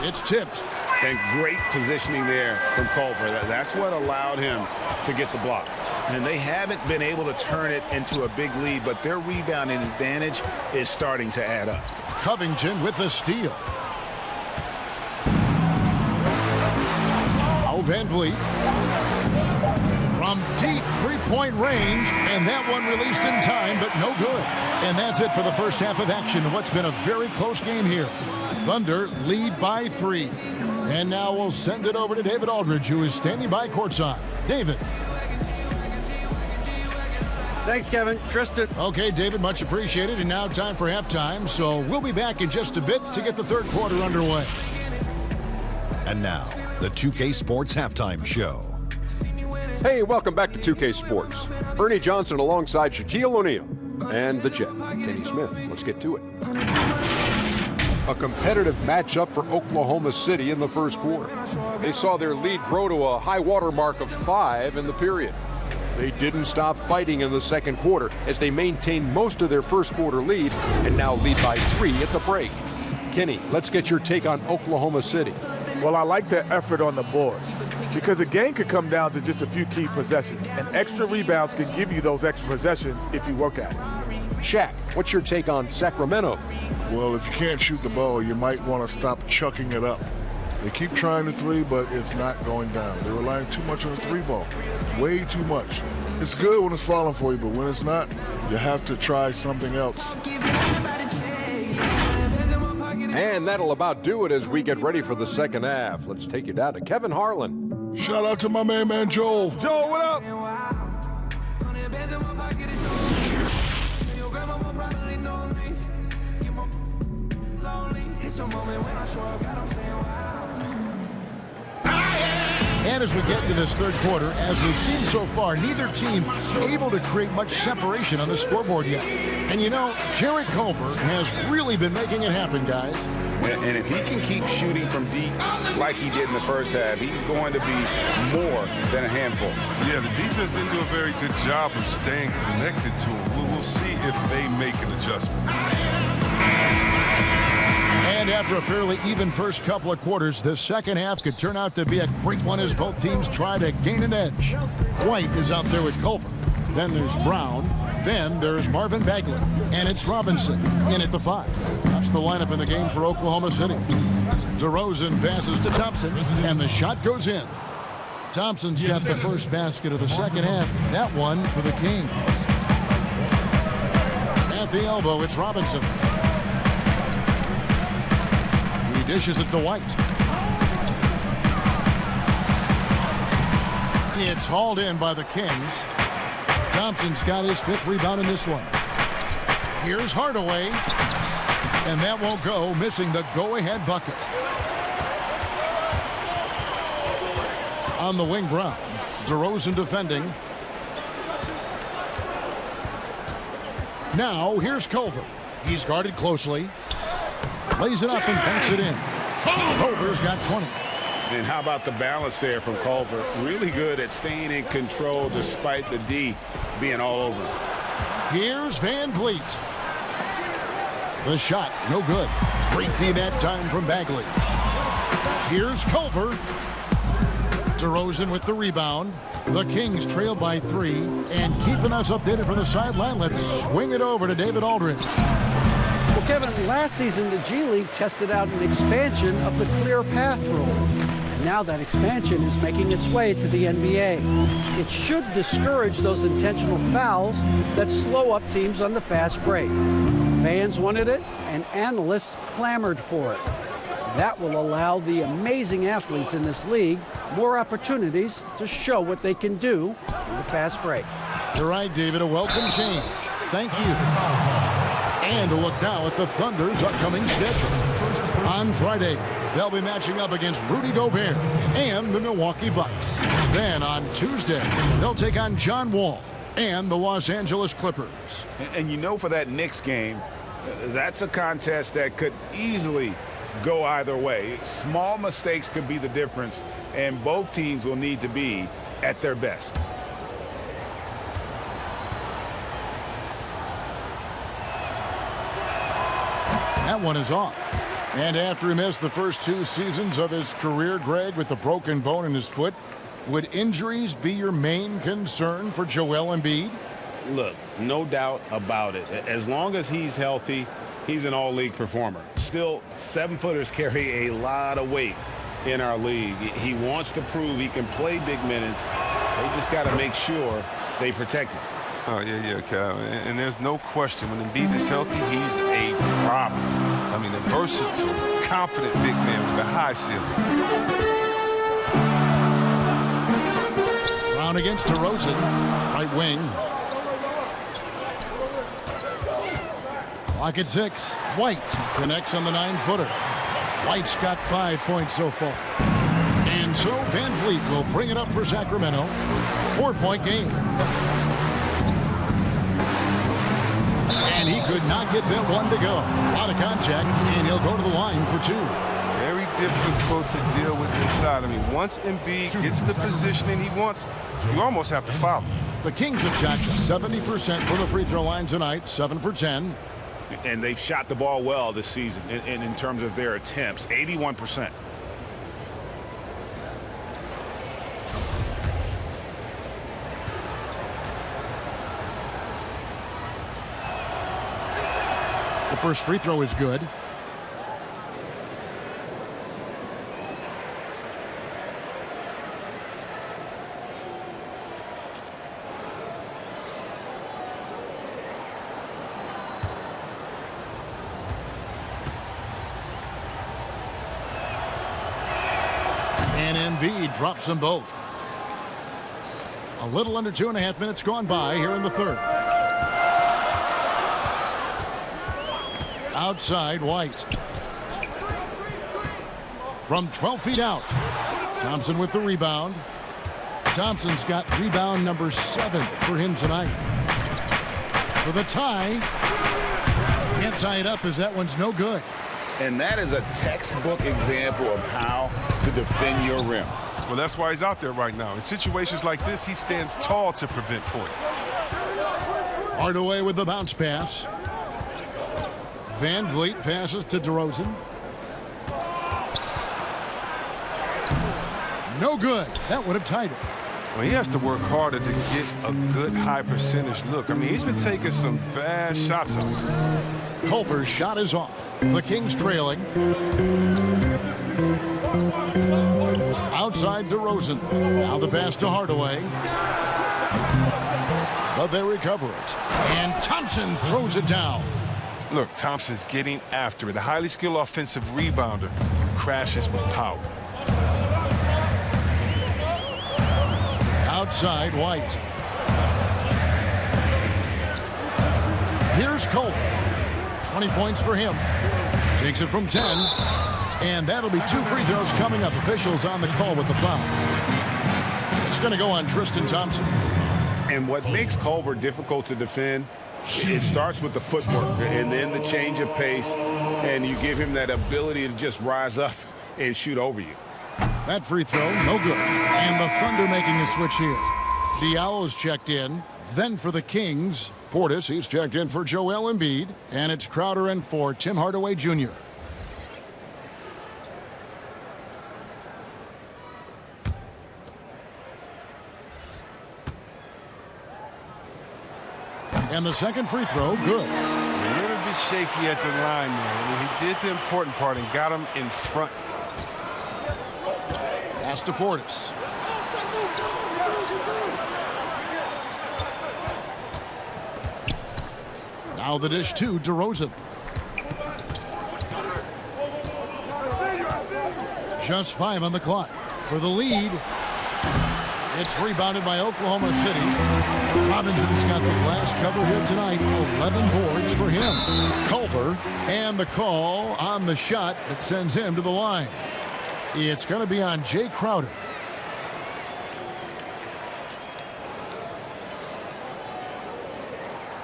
It's tipped. And great positioning there from Culver. That's what allowed him to get the block. And they haven't been able to turn it into a big lead, but their rebounding advantage is starting to add up. Covington with the steal. Now Van Vliet from deep three-point range, and that one released in time, but no good. And that's it for the first half of action. What's been a very close game here. Thunder lead by 3. And now we'll send it over to David Aldridge, who is standing by courtside. David. Thanks, Kevin. Tristan. Okay, David, much appreciated. And now time for halftime. So we'll be back in just a bit to get the third quarter underway. And now, the 2K Sports Halftime Show. Hey, welcome back to 2K Sports. Ernie Johnson alongside Shaquille O'Neal and the Jet, Kenny Smith. Let's get to it. A competitive matchup for Oklahoma City in the first quarter. They saw their lead grow to a high water mark of 5 in the period. They didn't stop fighting in the second quarter as they maintained most of their first quarter lead and now lead by 3 at the break. Kenny, let's get your take on Oklahoma City. Well, I like the effort on the boards because a game could come down to just a few key possessions, and extra rebounds can give you those extra possessions if you work at it. Shaq, what's your take on Sacramento? Well, if you can't shoot the ball, you might want to stop chucking it up. They keep trying the 3, but it's not going down. They're relying too much on the 3 ball, way too much. It's good when it's falling for you, but when it's not, you have to try something else. And that'll about do it as we get ready for the second half. Let's take you down to Kevin Harlan. Shout out to my man Joel. Joel, what up? And as we get into this third quarter, as we've seen so far, neither team able to create much separation on the scoreboard yet. And you know, Jarrett Culver has really been making it happen, guys. And if he can keep shooting from deep like he did in the first half, he's going to be more than a handful. Yeah, the defense didn't do a very good job of staying connected to him. We'll see if they make an adjustment. And after a fairly even first couple of quarters, the second half could turn out to be a great one as both teams try to gain an edge. White is out there with Culver. Then there's Brown. Then there's Marvin Bagley. And it's Robinson in at the 5. That's the lineup in the game for Oklahoma City. DeRozan passes to Thompson, and the shot goes in. Thompson's got the first basket of the second half. That one for the Kings. At the elbow, it's Robinson. He dishes it to White. It's hauled in by the Kings. Thompson's got his 5th rebound in this one. Here's Hardaway. And that won't go, missing the go-ahead bucket. On the wing, Brown. DeRozan defending. Now, here's Culver. He's guarded closely. Lays it up and banks it in. Culver's got 20. And how about the balance there from Culver? Really good at staying in control despite the D being all over. Here's Van Vliet. The shot, no good. Great D that time from Bagley. Here's Culver. DeRozan with the rebound. The Kings trail by 3. And keeping us updated from the sideline, let's swing it over to David Aldridge. Well, Kevin, last season the G League tested out an expansion of the clear path rule. Now that expansion is making its way to the NBA. It should discourage those intentional fouls that slow up teams on the fast break. Fans wanted it, and analysts clamored for it. That will allow the amazing athletes in this league more opportunities to show what they can do in the fast break. You're right, David. A welcome change. Thank you. And a look now at the Thunder's upcoming schedule. On Friday, they'll be matching up against Rudy Gobert and the Milwaukee Bucks. Then on Tuesday, they'll take on John Wall and the Los Angeles Clippers. And you know, for that Knicks game, that's a contest that could easily go either way. Small mistakes could be the difference, and both teams will need to be at their best. That one is off. And after he missed the first 2 seasons of his career, Greg, with a broken bone in his foot, would injuries be your main concern for Joel Embiid? Look, no doubt about it. As long as he's healthy, he's an all-league performer. Still, 7-footers carry a lot of weight, in our league. He wants to prove he can play big minutes. They just got to make sure they protect him. Oh, yeah, Cal. And there's no question, when Embiid is healthy, he's a problem. I mean, a versatile, confident big man with a high ceiling. Brown against DeRozan, right wing. Clock at 6. White connects on the 9-footer. White's got 5 points so far. And so Van Vliet will bring it up for Sacramento. 4-point game. And he could not get that one to go. A lot of contact, and he'll go to the line for 2. Very difficult to deal with this side. I mean, once Embiid gets the positioning he wants, you almost have to foul him. The Kings have shot 70% from the free throw line tonight, 7 for 10. And they've shot the ball well this season in terms of their attempts, 81%. The first free throw is good. And Embiid drops them both. A little under 2.5 minutes gone by here in the third. Outside, White. From 12 feet out. Thompson with the rebound. Thompson's got rebound number 7 for him tonight. For the tie. Can't tie it up as that one's no good. And that is a textbook example of how to defend your rim. Well, that's why he's out there right now. In situations like this, he stands tall to prevent points. Hardaway with the bounce pass. Van Vliet passes to DeRozan. No good. That would have tied it. Well, he has to work harder to get a good high percentage look. I mean, he's been taking some bad shots on him. Culver's shot is off. The Kings trailing. Outside DeRozan. Now the pass to Hardaway. But they recover it. And Thompson throws it down. Look, Thompson's getting after it. A highly skilled offensive rebounder crashes with power. Outside, White. Here's Culver. 20 points for him. Takes it from 10. And that'll be 2 free throws coming up. Officials on the call with the foul. It's going to go on Tristan Thompson. And what makes Culver difficult to defend, it starts with the footwork and then the change of pace, and you give him that ability to just rise up and shoot over you. That free throw, no good. And the Thunder making a switch here. Diallo's checked in. Then for the Kings, Portis, he's checked in for Joel Embiid. And it's Crowder in for Tim Hardaway Jr. And the second free throw, good. A little bit shaky at the line there. I mean, he did the important part and got him in front. Pass to Portis. Now the dish to DeRozan. Just 5 on the clock. For the lead, it's rebounded by Oklahoma City. Robinson's got the glass cover here tonight. 11 boards for him. Culver, and the call on the shot that sends him to the line. It's going to be on Jay Crowder.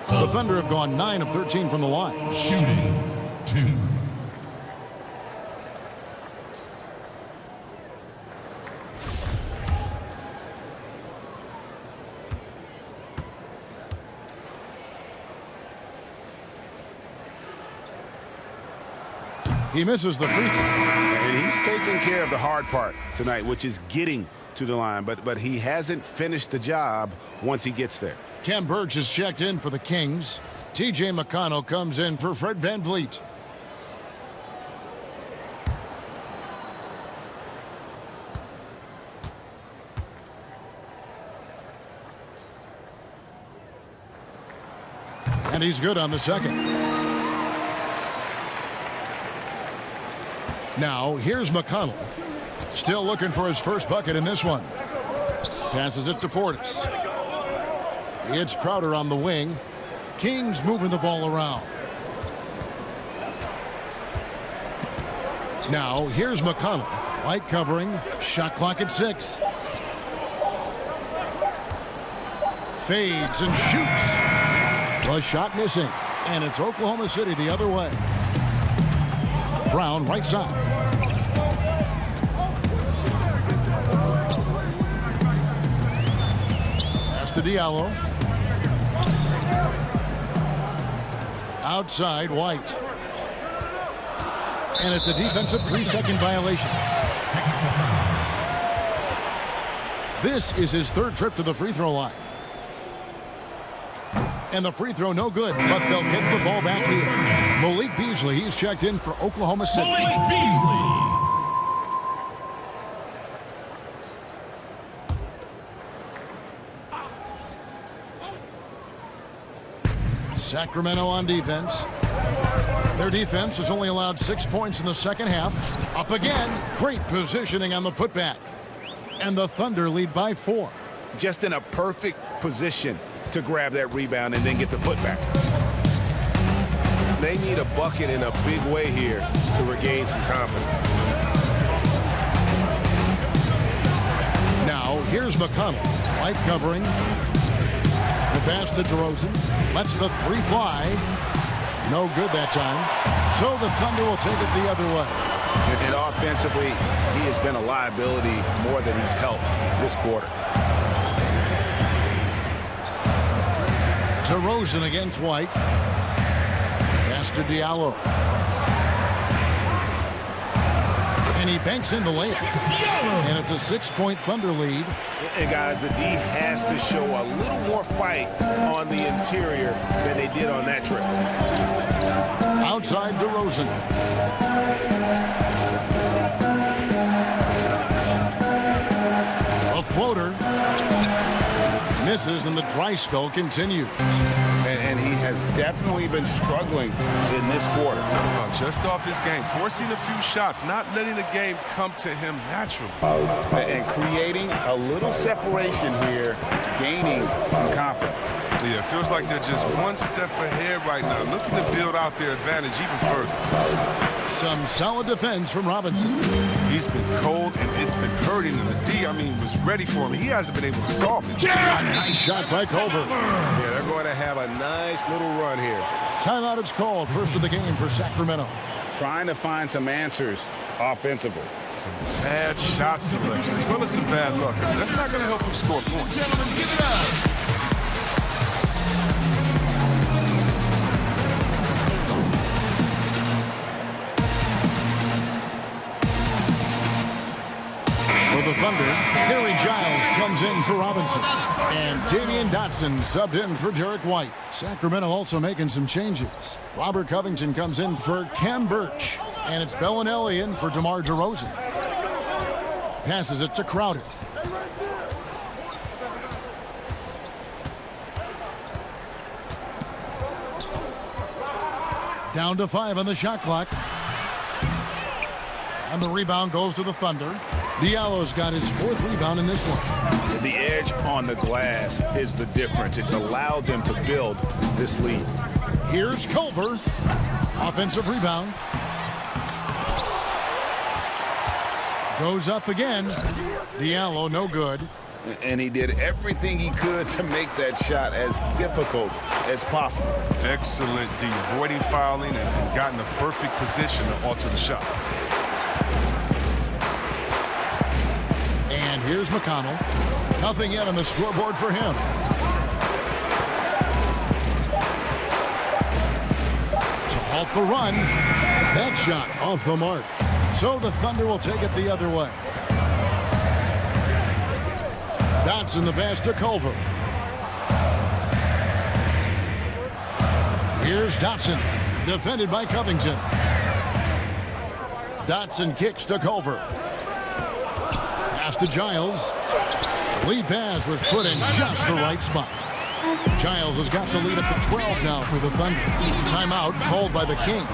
The Thunder have gone 9 of 13 from the line. Shooting 2. He misses the free throw. And he's taking care of the hard part tonight, which is getting to the line. But he hasn't finished the job once he gets there. Ken Burge is checked in for the Kings. T.J. McConnell comes in for Fred Van VanVleet. And he's good on the second. Now, here's McConnell. Still looking for his first bucket in this one. Passes it to Portis. It's Crowder on the wing. Kings moving the ball around. Now, here's McConnell. White covering. Shot clock at 6. Fades and shoots. The shot missing. And it's Oklahoma City the other way. Brown, right side. Pass to Diallo. Outside, White. And it's a defensive 3-second violation. This is his third trip to the free throw line. And the free throw no good, but they'll get the ball back here. Malik Beasley, he's checked in for Oklahoma City. Malik Beasley. Sacramento on defense. Their defense has only allowed 6 points in the second half. Up again. Great positioning on the putback. And the Thunder lead by 4. Just in a perfect position to grab that rebound and then get the putback. They need a bucket in a big way here to regain some confidence. Now, here's McConnell. White covering. The pass to DeRozan. Lets the 3 fly. No good that time. So the Thunder will take it the other way. And offensively, he has been a liability more than he's helped this quarter. DeRozan against White. Pass to Diallo. And he banks in the layup. And it's a 6-point Thunder lead. And guys, the D has to show a little more fight on the interior than they did on that trip. Outside DeRozan. A floater. Misses and the dry spell continues. And he has definitely been struggling in this quarter. Just off his game, forcing a few shots, not letting the game come to him naturally. And creating a little separation here, gaining some confidence. Yeah, it feels like they're just one step ahead right now, looking to build out their advantage even further. Some solid defense from Robinson. He's been cold, and it's been hurting him. The D, was ready for him. He hasn't been able to solve it. A nice shot by Culver. Yeah, they're going to have a nice little run here. Timeout is called. First of the game for Sacramento. Trying to find some answers offensively. Some bad shot selection, as well as some bad luck. That's not going to help him score points. Gentlemen, give it up. For the Thunder, Harry Giles comes in for Robinson. And Damian Dotson subbed in for Derek White. Sacramento also making some changes. Robert Covington comes in for Cam Birch. And it's Bellinelli in for DeMar DeRozan. Passes it to Crowder. Down to 5 on the shot clock. And the rebound goes to the Thunder. Diallo's got his 4th rebound in this one. The edge on the glass is the difference. It's allowed them to build this lead. Here's Culver. Offensive rebound. Goes up again. Diallo, no good. And he did everything he could to make that shot as difficult as possible. Excellent D, avoiding fouling and gotten the perfect position to alter the shot. And here's McConnell. Nothing yet on the scoreboard for him. To halt the run. That shot off the mark. So the Thunder will take it the other way. Dotson the pass to Culver. Here's Dotson. Defended by Covington. Dotson kicks to Culver. Pass to Giles. Lead pass was put in just the right spot. Giles has got the lead up to 12 now for the Thunder. Timeout called by the Kings.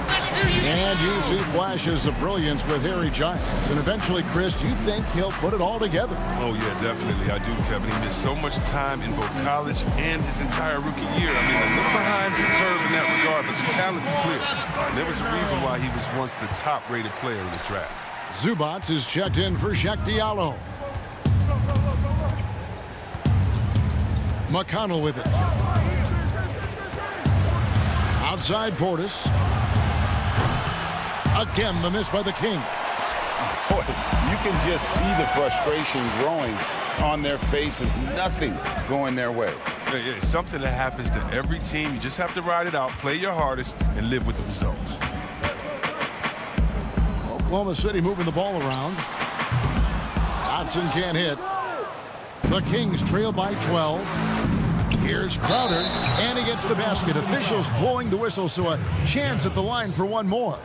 And you see flashes of brilliance with Harry Giles. And eventually, Chris, you think he'll put it all together. Oh, yeah, definitely. I do, Kevin. He missed so much time in both college and his entire rookie year. I mean, a little behind the curve in that regard, but the talent is clear. And there was a reason why he was once the top-rated player in the draft. Zubats is checked in for Shaq Diallo. McConnell with it. Outside Portis. Again, the miss by the Kings. Boy, you can just see the frustration growing on their faces. Nothing going their way. It's something that happens to every team. You just have to ride it out, play your hardest, and live with the results. Oklahoma City moving the ball around. Dotson can't hit. The Kings trail by 12. Here's Crowder, and he gets the basket. Officials blowing the whistle, so a chance at the line for one more.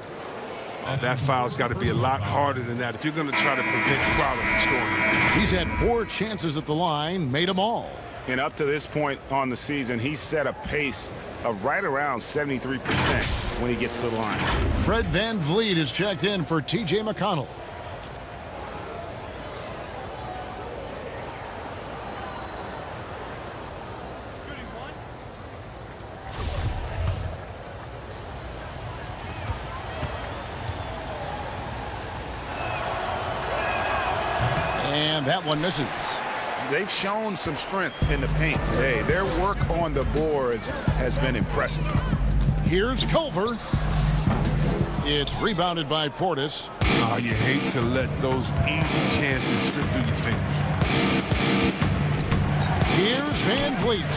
That foul's got to be a lot harder than that if you're going to try to prevent Crowder from scoring. He's had 4 chances at the line, made them all. And up to this point on the season, he's set a pace of right around 73% when he gets to the line. Fred VanVleet is checked in for T.J. McConnell. And that one misses. They've shown some strength in the paint today. Their work on the boards has been impressive. Here's Culver. It's rebounded by Portis. Oh, you hate to let those easy chances slip through your fingers. Here's VanVleet.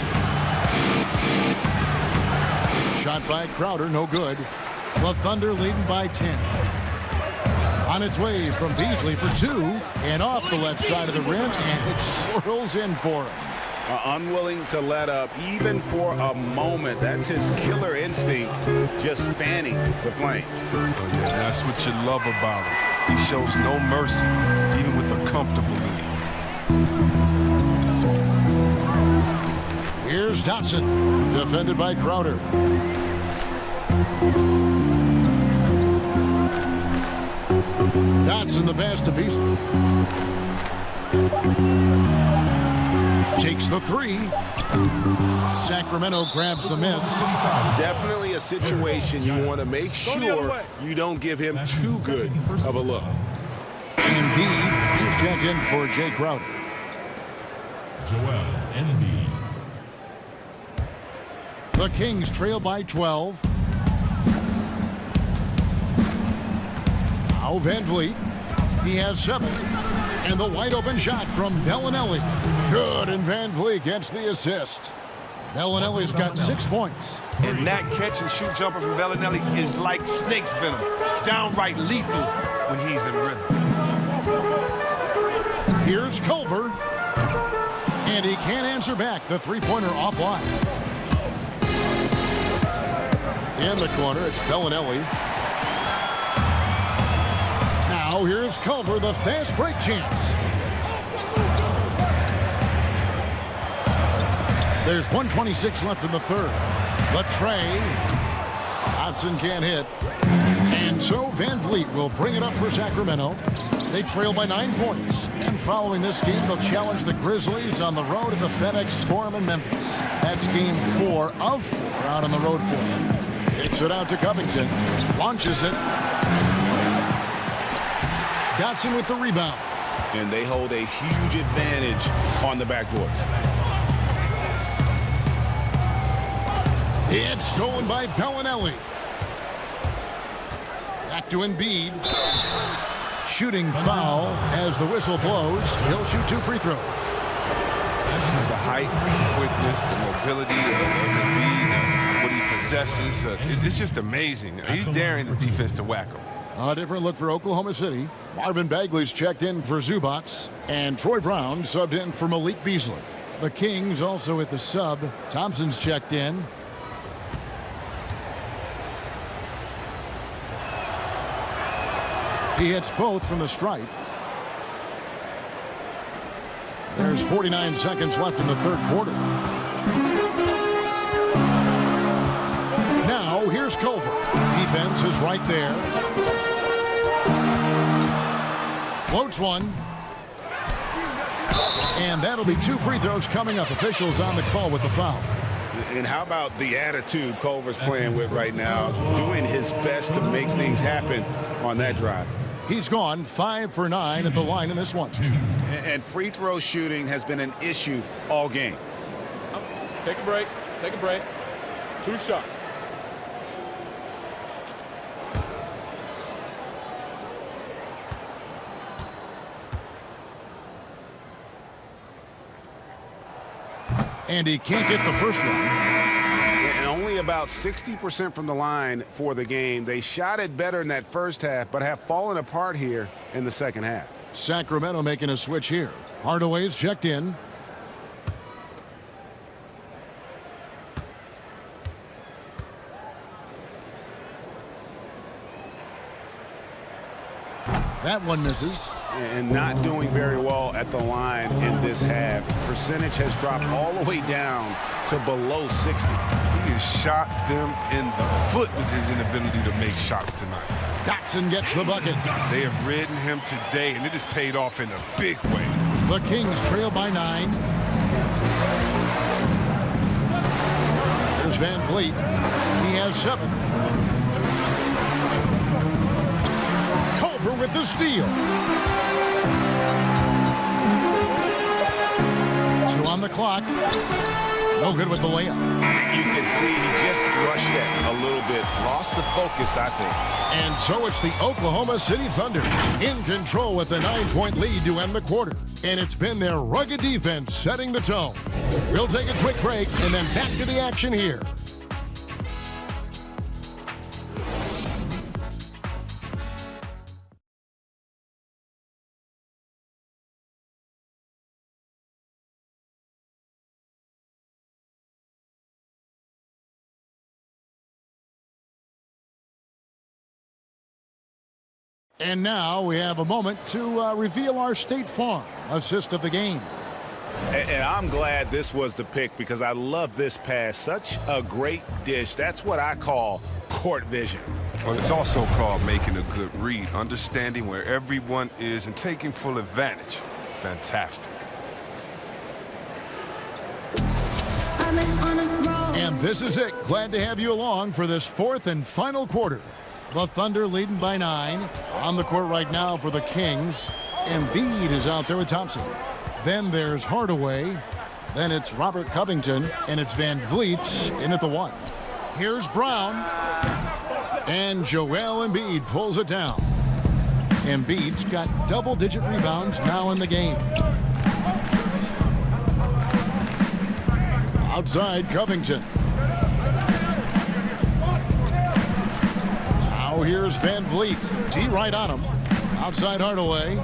Shot by Crowder, no good. The Thunder leading by 10. On its way from Beasley for 2, and off the left side of the rim, and it swirls in for him. Unwilling to let up, even for a moment. That's his killer instinct, just fanning the flames. Oh, yeah, that's what you love about him. He shows no mercy, even with a comfortable lead. Here's Dotson, defended by Crowder. Dotson the pass to Beasley. Takes the 3. Sacramento grabs the miss. Definitely a situation you want to make sure you don't give him too good of a look. Embiid, he's checked in for Jay Crowder. Joel Embiid. The Kings trail by 12. Now VanVleet. He has 7. And the wide open shot from Bellinelli. Good, and VanVleet gets the assist. Bellinelli's got 6 points. And that catch and shoot jumper from Bellinelli is like snake's venom. Downright lethal when he's in rhythm. Here's Culver. And he can't answer back. The three-pointer offline. In the corner, it's Bellinelli. Now here's Culver, the fast break chance. There's 1:26 left in the third. The tray. Dotson can't hit. And so VanVleet will bring it up for Sacramento. They trail by 9 points. And following this game, they'll challenge the Grizzlies on the road at the FedEx Forum in Memphis. That's game 4 of 4 out on the road for them. Kicks it out to Covington. Launches it. Dotson with the rebound. And they hold a huge advantage on the backboard. It's stolen by Bellinelli. Back to Embiid. Shooting foul as the whistle blows. He'll shoot 2 free throws. The height, the quickness, the mobility of Embiid, what he possesses. It's just amazing. He's daring the defense to whack him. A different look for Oklahoma City. Marvin Bagley's checked in for Zubats. And Troy Brown subbed in for Malik Beasley. The Kings also at the sub. Thompson's checked in. He hits both from the stripe. There's 49 seconds left in the third quarter. defense is right there. Floats one. And that'll be 2 free throws coming up. Officials on the call with the foul. And how about the attitude Culver's playing with right now, doing his best to make things happen on that drive. He's gone 5 for 9 at the line in this one. And free throw shooting has been an issue all game. Take a break. Take a break. 2 shots. And he can't get the first one. And only about 60% from the line for the game. They shot it better in that first half, but have fallen apart here in the second half. Sacramento making a switch here. Hardaway's checked in. That one misses. And not doing very well at the line in this half. Percentage has dropped all the way down to below 60. He has shot them in the foot with his inability to make shots tonight. Dotson gets the bucket. They have ridden him today, and it has paid off in a big way. The Kings trail by 9. There's Van Vliet. He has 7. Culver with the steal. 2 on the clock. No good with the layup. You can see he just rushed it a little bit. Lost the focus, I think. And so it's the Oklahoma City Thunder in control with the 9-point lead to end the quarter. And it's been their rugged defense setting the tone. We'll take a quick break and then back to the action here. And now we have a moment to reveal our State Farm assist of the game. And I'm glad this was the pick because I love this pass. Such a great dish. That's what I call court vision. Well, it's also called making a good read, understanding where everyone is and taking full advantage. Fantastic. And this is it. Glad to have you along for this 4th and final quarter. The Thunder leading by 9. On the court right now for the Kings. Embiid is out there with Thompson. Then there's Hardaway. Then it's Robert Covington. And it's Van Vliet in at the 1. Here's Brown. And Joel Embiid pulls it down. Embiid's got double-digit rebounds now in the game. Outside Covington. Now here's Van Vliet. D right on him. Outside Hardaway.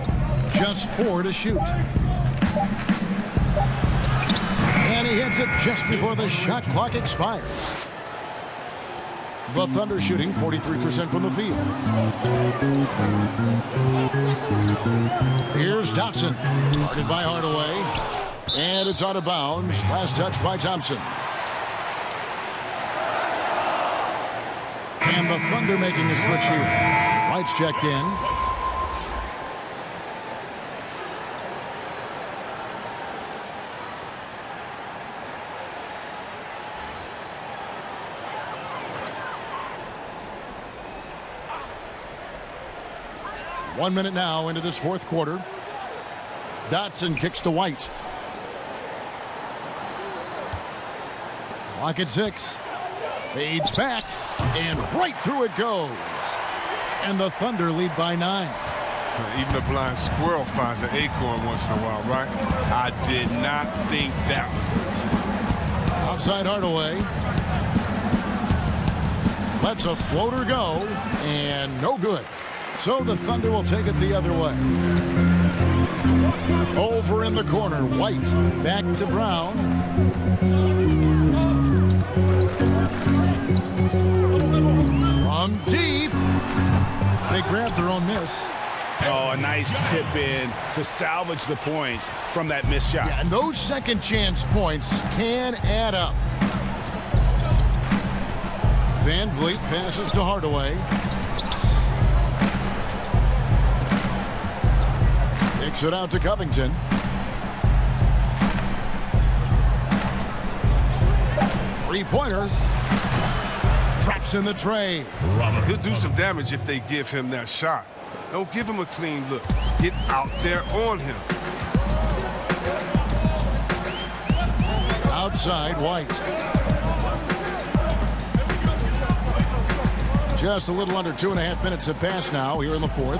Just 4 to shoot. And he hits it just before the shot clock expires. The Thunder shooting 43% from the field. Here's Dotson. Guarded by Hardaway. And it's out of bounds. Last touch by Thompson. And the Thunder making a switch here. White's checked in. One minute now into this 4th quarter. Dotson kicks to White. Clock at 6. Fades back. And right through it goes. And the Thunder lead by 9. Even a blind squirrel finds an acorn once in a while, right? I did not think that was good. Outside Hardaway. Lets a floater go. And no good. So the Thunder will take it the other way. Over in the corner, White back to Brown. From deep. They grab their own miss. Oh, a nice tip in to salvage the points from that missed shot. Yeah, and those second chance points can add up. Van Vliet passes to Hardaway. Kicks it out to Covington. Three-pointer. Traps in the tray. He'll do some damage if they give him that shot. Don't give him a clean look. Get out there on him. Outside, White. Just a little under 2.5 minutes have passed now here in the fourth.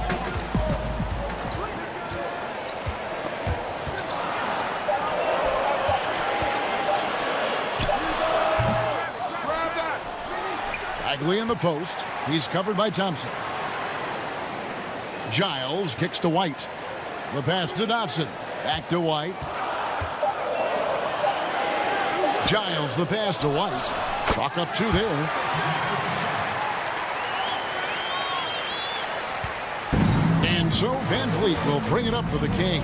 Bagley in the post. He's covered by Thompson. Giles kicks to White. The pass to Dotson. Back to White. Giles the pass to White. Chalk up 2 there. And so Van Vliet will bring it up for the King.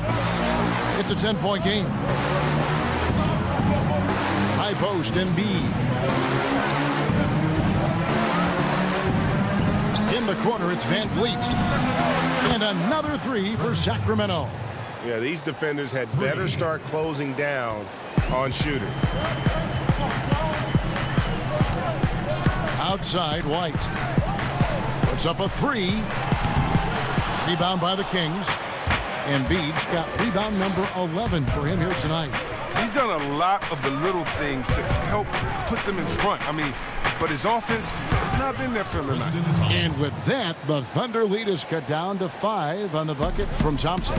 It's a 10-point game. High post, Embiid. In the corner, it's Van Vliet. And another 3 for Sacramento. Yeah, these defenders had better start closing down on shooter. Outside, White. Puts up a 3. Rebound by the Kings. Embiid's got rebound number 11 for him here tonight. He's done a lot of the little things to help put them in front. I mean, but his offense has not been there for him tonight. And with that, the Thunder lead is cut down to 5 on the bucket from Thompson.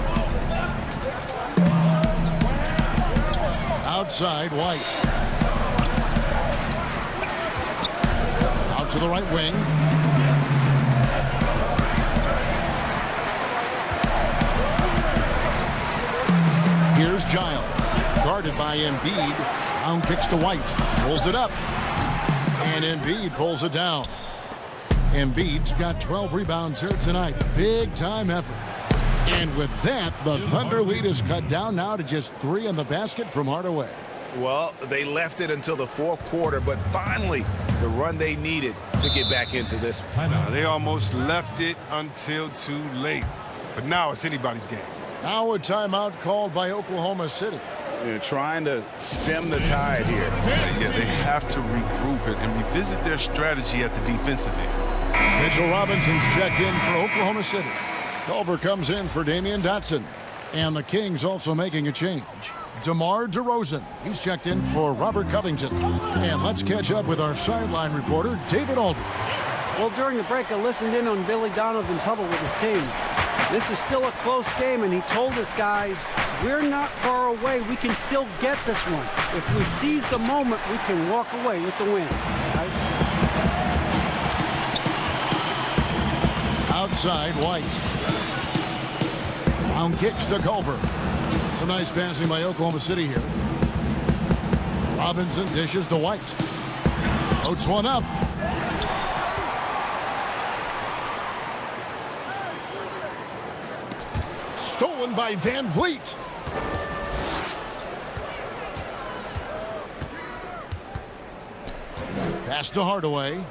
Outside, White. Out to the right wing. Here's Giles. Guarded by Embiid. Brown kicks to White. Pulls it up. And Embiid pulls it down. Embiid's got 12 rebounds here tonight. Big time effort. And with that, the Thunder lead is cut down now to just 3 in the basket from Hardaway. Well, they left it until the fourth quarter, but finally the run they needed to get back into this one. They almost left it until too late. But now it's anybody's game. Now a timeout called by Oklahoma City. They're trying to stem the tide here. Yeah, they have to regroup it and revisit their strategy at the defensive end. Mitchell Robinson's checked in for Oklahoma City. Culver comes in for Damian Dotson. And the Kings also making a change. DeMar DeRozan. He's checked in for Robert Covington. And let's catch up with our sideline reporter, David Aldridge. Well, during the break, I listened in on Billy Donovan's huddle with his team. This is still a close game, and he told us guys, we're not far away. We can still get this one. If we seize the moment, we can walk away with the win. Guys. Outside, White. Brown kicks to Culver. Some nice passing by Oklahoma City here. Robinson dishes to White. Floats one up. Stolen by Van Vliet. Pass to Hardaway.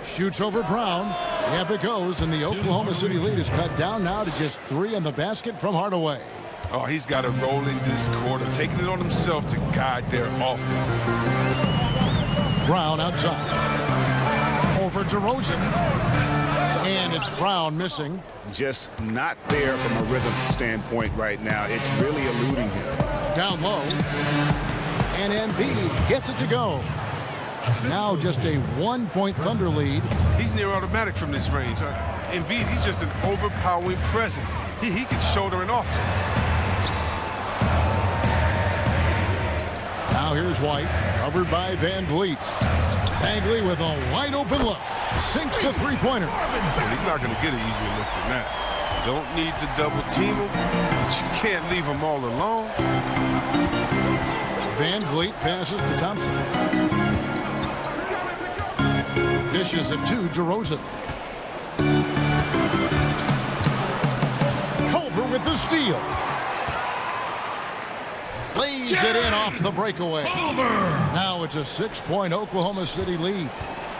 Shoots over Brown. Yep, it goes, and the Oklahoma City lead is cut down now to just 3 in the basket from Hardaway. Oh, he's got to roll in this quarter, taking it on himself to guide their offense. Brown outside. Over to DeRozan. And it's Brown missing. Just not there from a rhythm standpoint right now. It's really eluding him. Down low. And Embiid gets it to go. Now just a 1-point Thunder lead. He's near automatic from this range. Embiid, he's just an overpowering presence. He can shoulder an offense. Now here's White, covered by Van Vliet. Bagley with a wide open look. Sinks the three-pointer. He's not going to get an easier look than that. Don't need to double team him, but you can't leave him all alone. Van Vliet passes to Thompson. Dishes it to DeRozan. Culver with the steal. Lays it in off the breakaway. Now it's a 6-point Oklahoma City lead.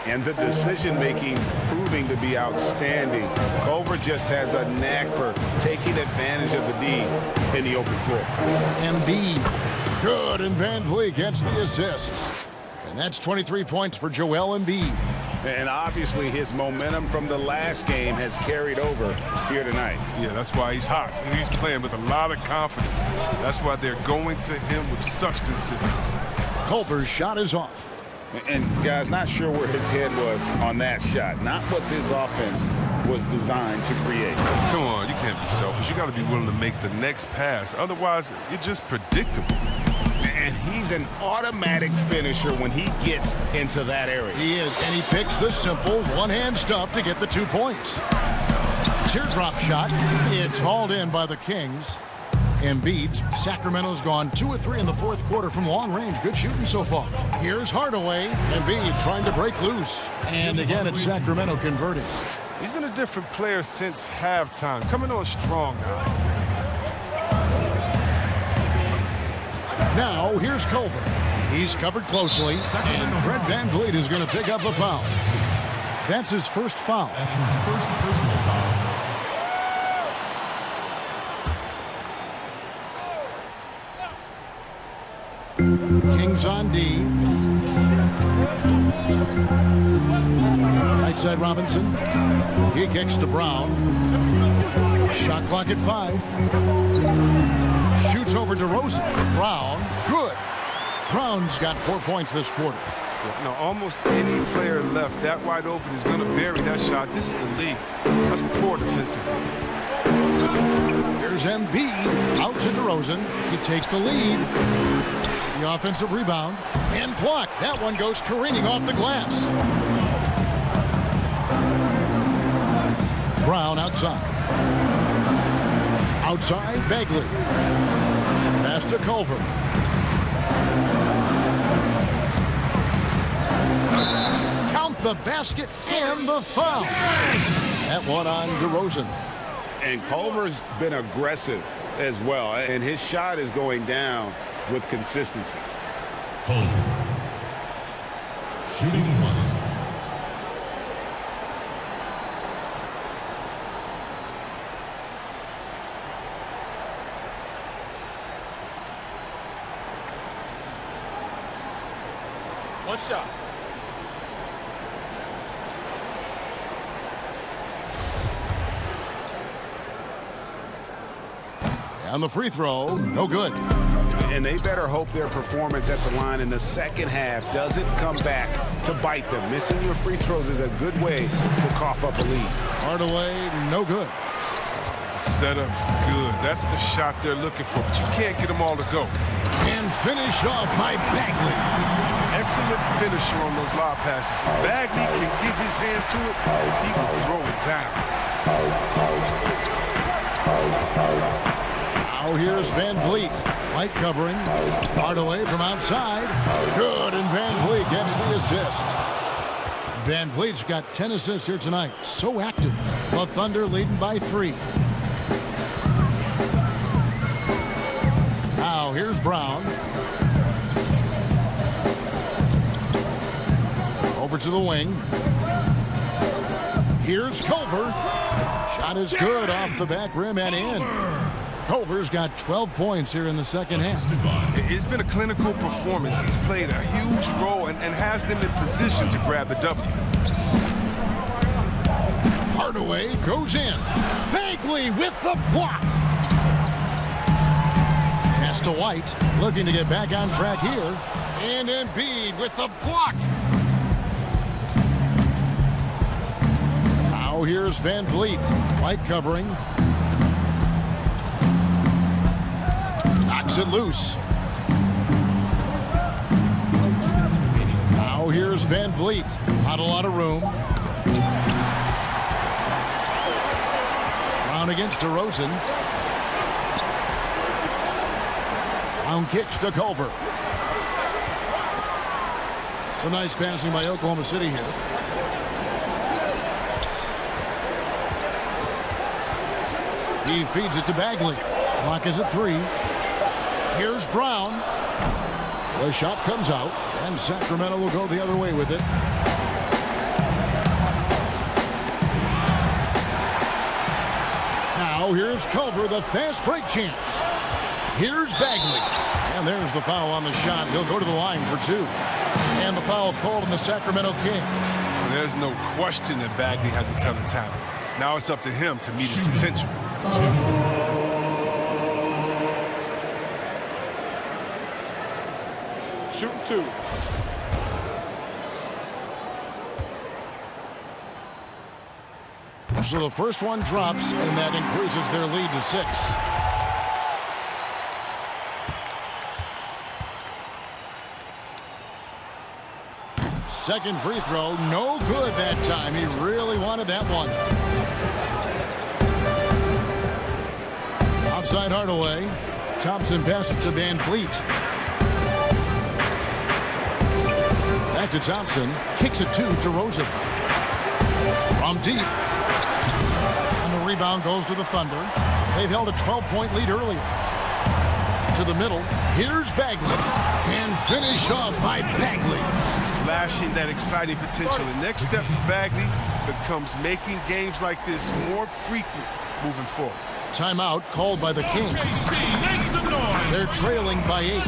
And the decision-making proving to be outstanding. Culver just has a knack for taking advantage of the D in the open floor. Embiid. Good, and Van Vliet gets the assist. And that's 23 points for Joel Embiid. And obviously his momentum from the last game has carried over here tonight. Yeah, that's why he's hot. He's playing with a lot of confidence. That's why they're going to him with such consistency. Culver's shot is off. And guys, not sure where his head was on that shot. Not what this offense was designed to create. Come on, you can't be selfish. You got to be willing to make the next pass. Otherwise, you're just predictable. And he's an automatic finisher when he gets into that area. He is, and he picks the simple one-hand stuff to get the 2 points. Teardrop shot. It's hauled in by the Kings. Embiid. Sacramento's gone 2 of 3 in the fourth quarter from long range. Good shooting so far. Here's Hardaway. Embiid trying to break loose. And again, it's Sacramento converting. He's been a different player since halftime. Coming on strong now. Now, here's Culver. He's covered closely, and Fred Van Vliet is going to pick up the foul. That's his first foul. That's his first personal foul. Kings on D. Right side Robinson. He kicks to Brown. Shot clock at 5. Shoots over to Rosen. Brown. Good. Brown's got 4 points this quarter. Yeah, now, almost any player left that wide open is going to bury that shot. This is the lead. That's poor defensively. Here's Embiid out to DeRozan to take the lead. The offensive rebound and blocked. That one goes careening off the glass. Brown outside. Outside, Bagley. Pass to Culver. Count the basket and the foul. That one on DeRozan. And Culver's been aggressive as well, and his shot is going down with consistency. Culver. Shooting 1. One shot. And the free throw, no good. And they better hope their performance at the line in the second half doesn't come back to bite them. Missing your free throws is a good way to cough up a lead. Hardaway, no good. Setup's good. That's the shot they're looking for, but you can't get them all to go. And finish off by Bagley. Excellent finisher on those lob passes. If Bagley can get his hands to it, he will throw it down. Now here's Van Vliet. Light covering. Hardaway from outside. Good, and Van Vliet gets the assist. Van Vliet's got 10 assists here tonight. So active. The Thunder leading by 3. Now here's Brown. Over to the wing. Here's Culver. Shot is good off the back rim and in. Culver's got 12 points here in the second half. It's been a clinical performance. He's played a huge role and has them in position to grab the W. Hardaway goes in. Bagley with the block. Pass to White, looking to get back on track here. And Embiid with the block. Now here's Van Vliet. White covering. Knocks it loose. Now here's Van Vliet. Not a lot of room. Brown against DeRozan. Brown kicks to Culver. Some nice passing by Oklahoma City here. He feeds it to Bagley. Clock is at 3. Here's Brown. The shot comes out, and Sacramento will go the other way with it. Now here's Culver, the fast break chance. Here's Bagley. And there's the foul on the shot. He'll go to the line for 2. And the foul called on the Sacramento Kings. And there's no question that Bagley has a ton of talent. Now it's up to him to meet his potential. Shooting 2. So the first one drops, and that increases their lead to 6. Second free throw, no good that time. He really wanted that one. Outside Hardaway. Thompson passes to Van Fleet. Back to Thompson. Kicks it to DeRozan. From deep. And the rebound goes to the Thunder. They've held a 12-point lead earlier. To the middle. Here's Bagley. And finish off by Bagley. Flashing that exciting potential. The next step for Bagley becomes making games like this more frequent moving forward. Timeout called by the Kings. They're trailing by 8.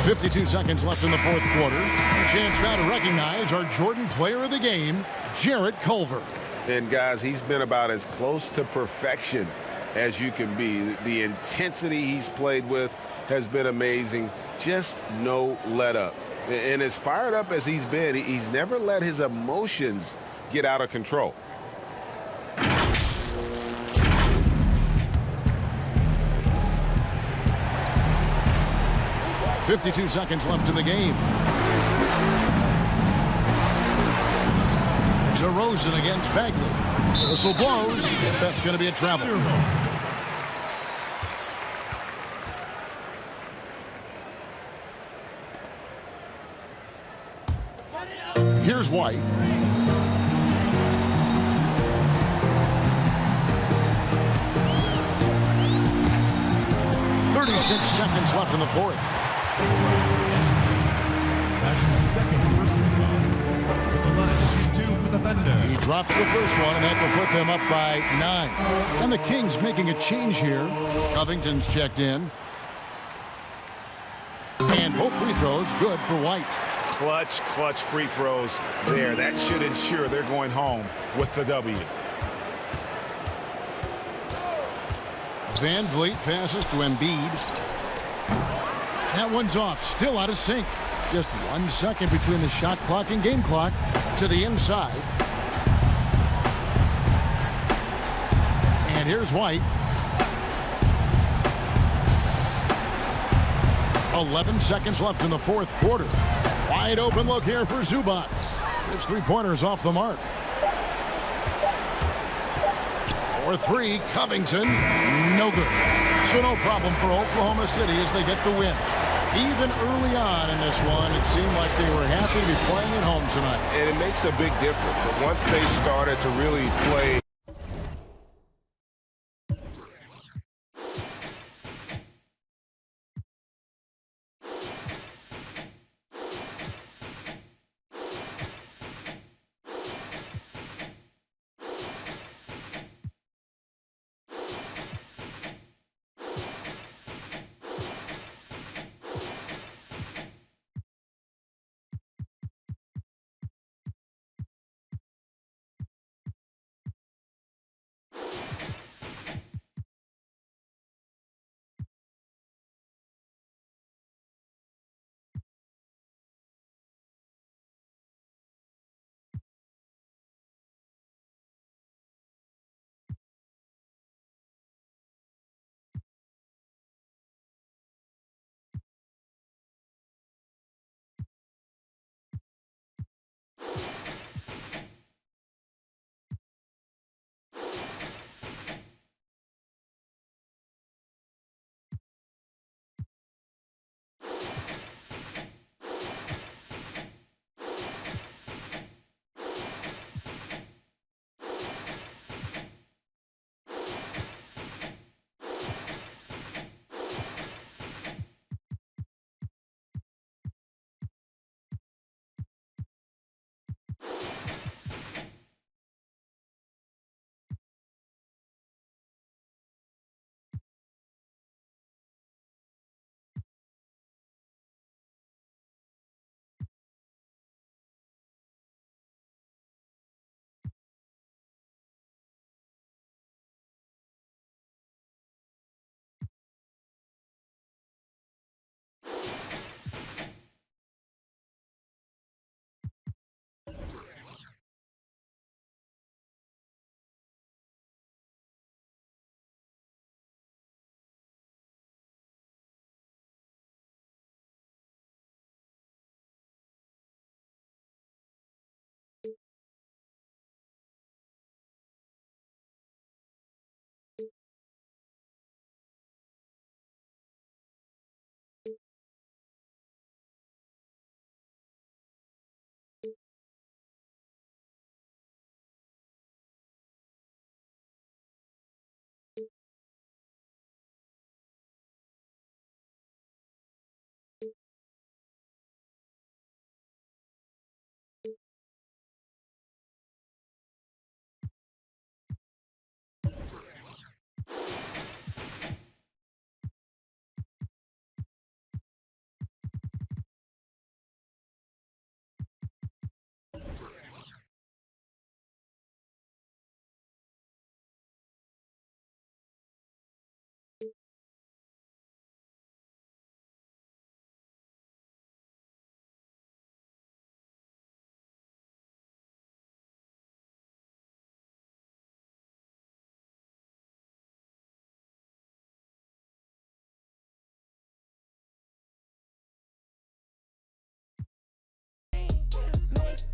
52 seconds left in the fourth quarter. A chance now to recognize our Jordan player of the game, Jarrett Culver. And guys, he's been about as close to perfection as you can be. The intensity he's played with has been amazing. Just no let up. And as fired up as he's been, he's never let his emotions get out of control. .52 seconds left in the game. DeRozan against Bagley. Whistle blows. That's going to be a travel. Here's White. .36 seconds left in the fourth. That's the second personal foul. To the line, shoot 2 for the Thunder. He drops the first one, and that will put them up by 9. And the Kings making a change here. Covington's checked in. And both free throws good for White. Clutch free throws there. That should ensure they're going home with the W. Van Vliet passes to Embiid. That one's off, still out of sync. Just 1 second between the shot clock and game clock. To the inside. And here's White. 11 seconds left in the fourth quarter. Wide open look here for Zubac. His three-pointer's off the mark. For 3, Covington, no good. So no problem for Oklahoma City as they get the win. Even early on in this one, it seemed like they were happy to be playing at home tonight. And it makes a big difference. Once they started to really play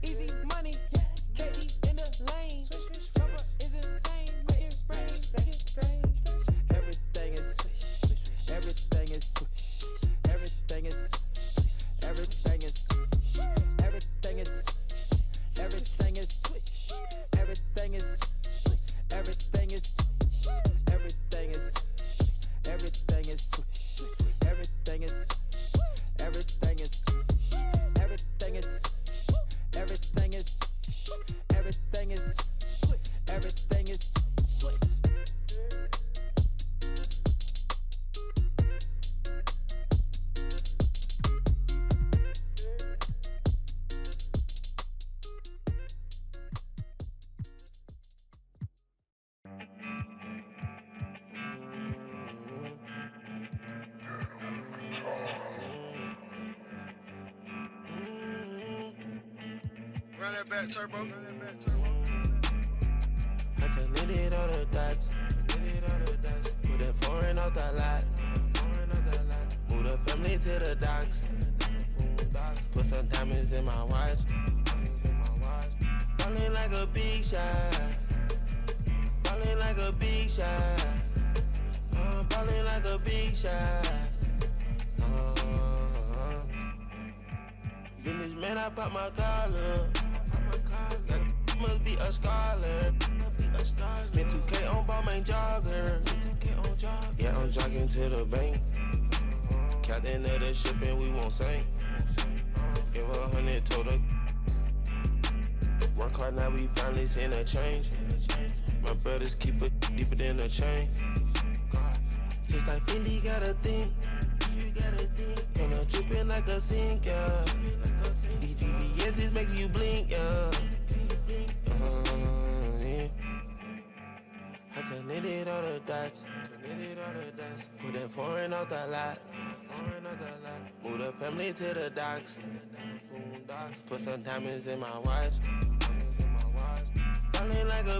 Easy money, Katie in the lane. Rubber is insane. Make it rain. Everything is swish. Everything is swish. Everything is swish. Everything is swish. Everything is swish. Everything is swish. Everything is swish. Everything is swish. Everything is swish. Everything is swish. Everything is swish. Everything is swish. Everything is everything is everything is everything is Run that back, turbo. I connected all the dots. Put that foreign out the lot. Move the family to the docks. Put some diamonds in my watch. Ballin' like a big shot. Ballin' like a big shot. Ballin' like a big shot. Businessman, I pop my collar. That must be a scholar. Spent 2K on ball main jogger. Yeah, I'm jogging to the bank. Captain of the ship and we won't sink. Give 100, told her. Work hard, now we finally seen a change. My brothers keep it deeper than a chain. Just like Fendi got a thing. And I'm dripping like a sink, yeah. These BBS's make you blink, yeah. Yeah. I connected all the dots. Put that foreign out the lot. Move the family to the docks. Put some diamonds in my watch. Ballin' like a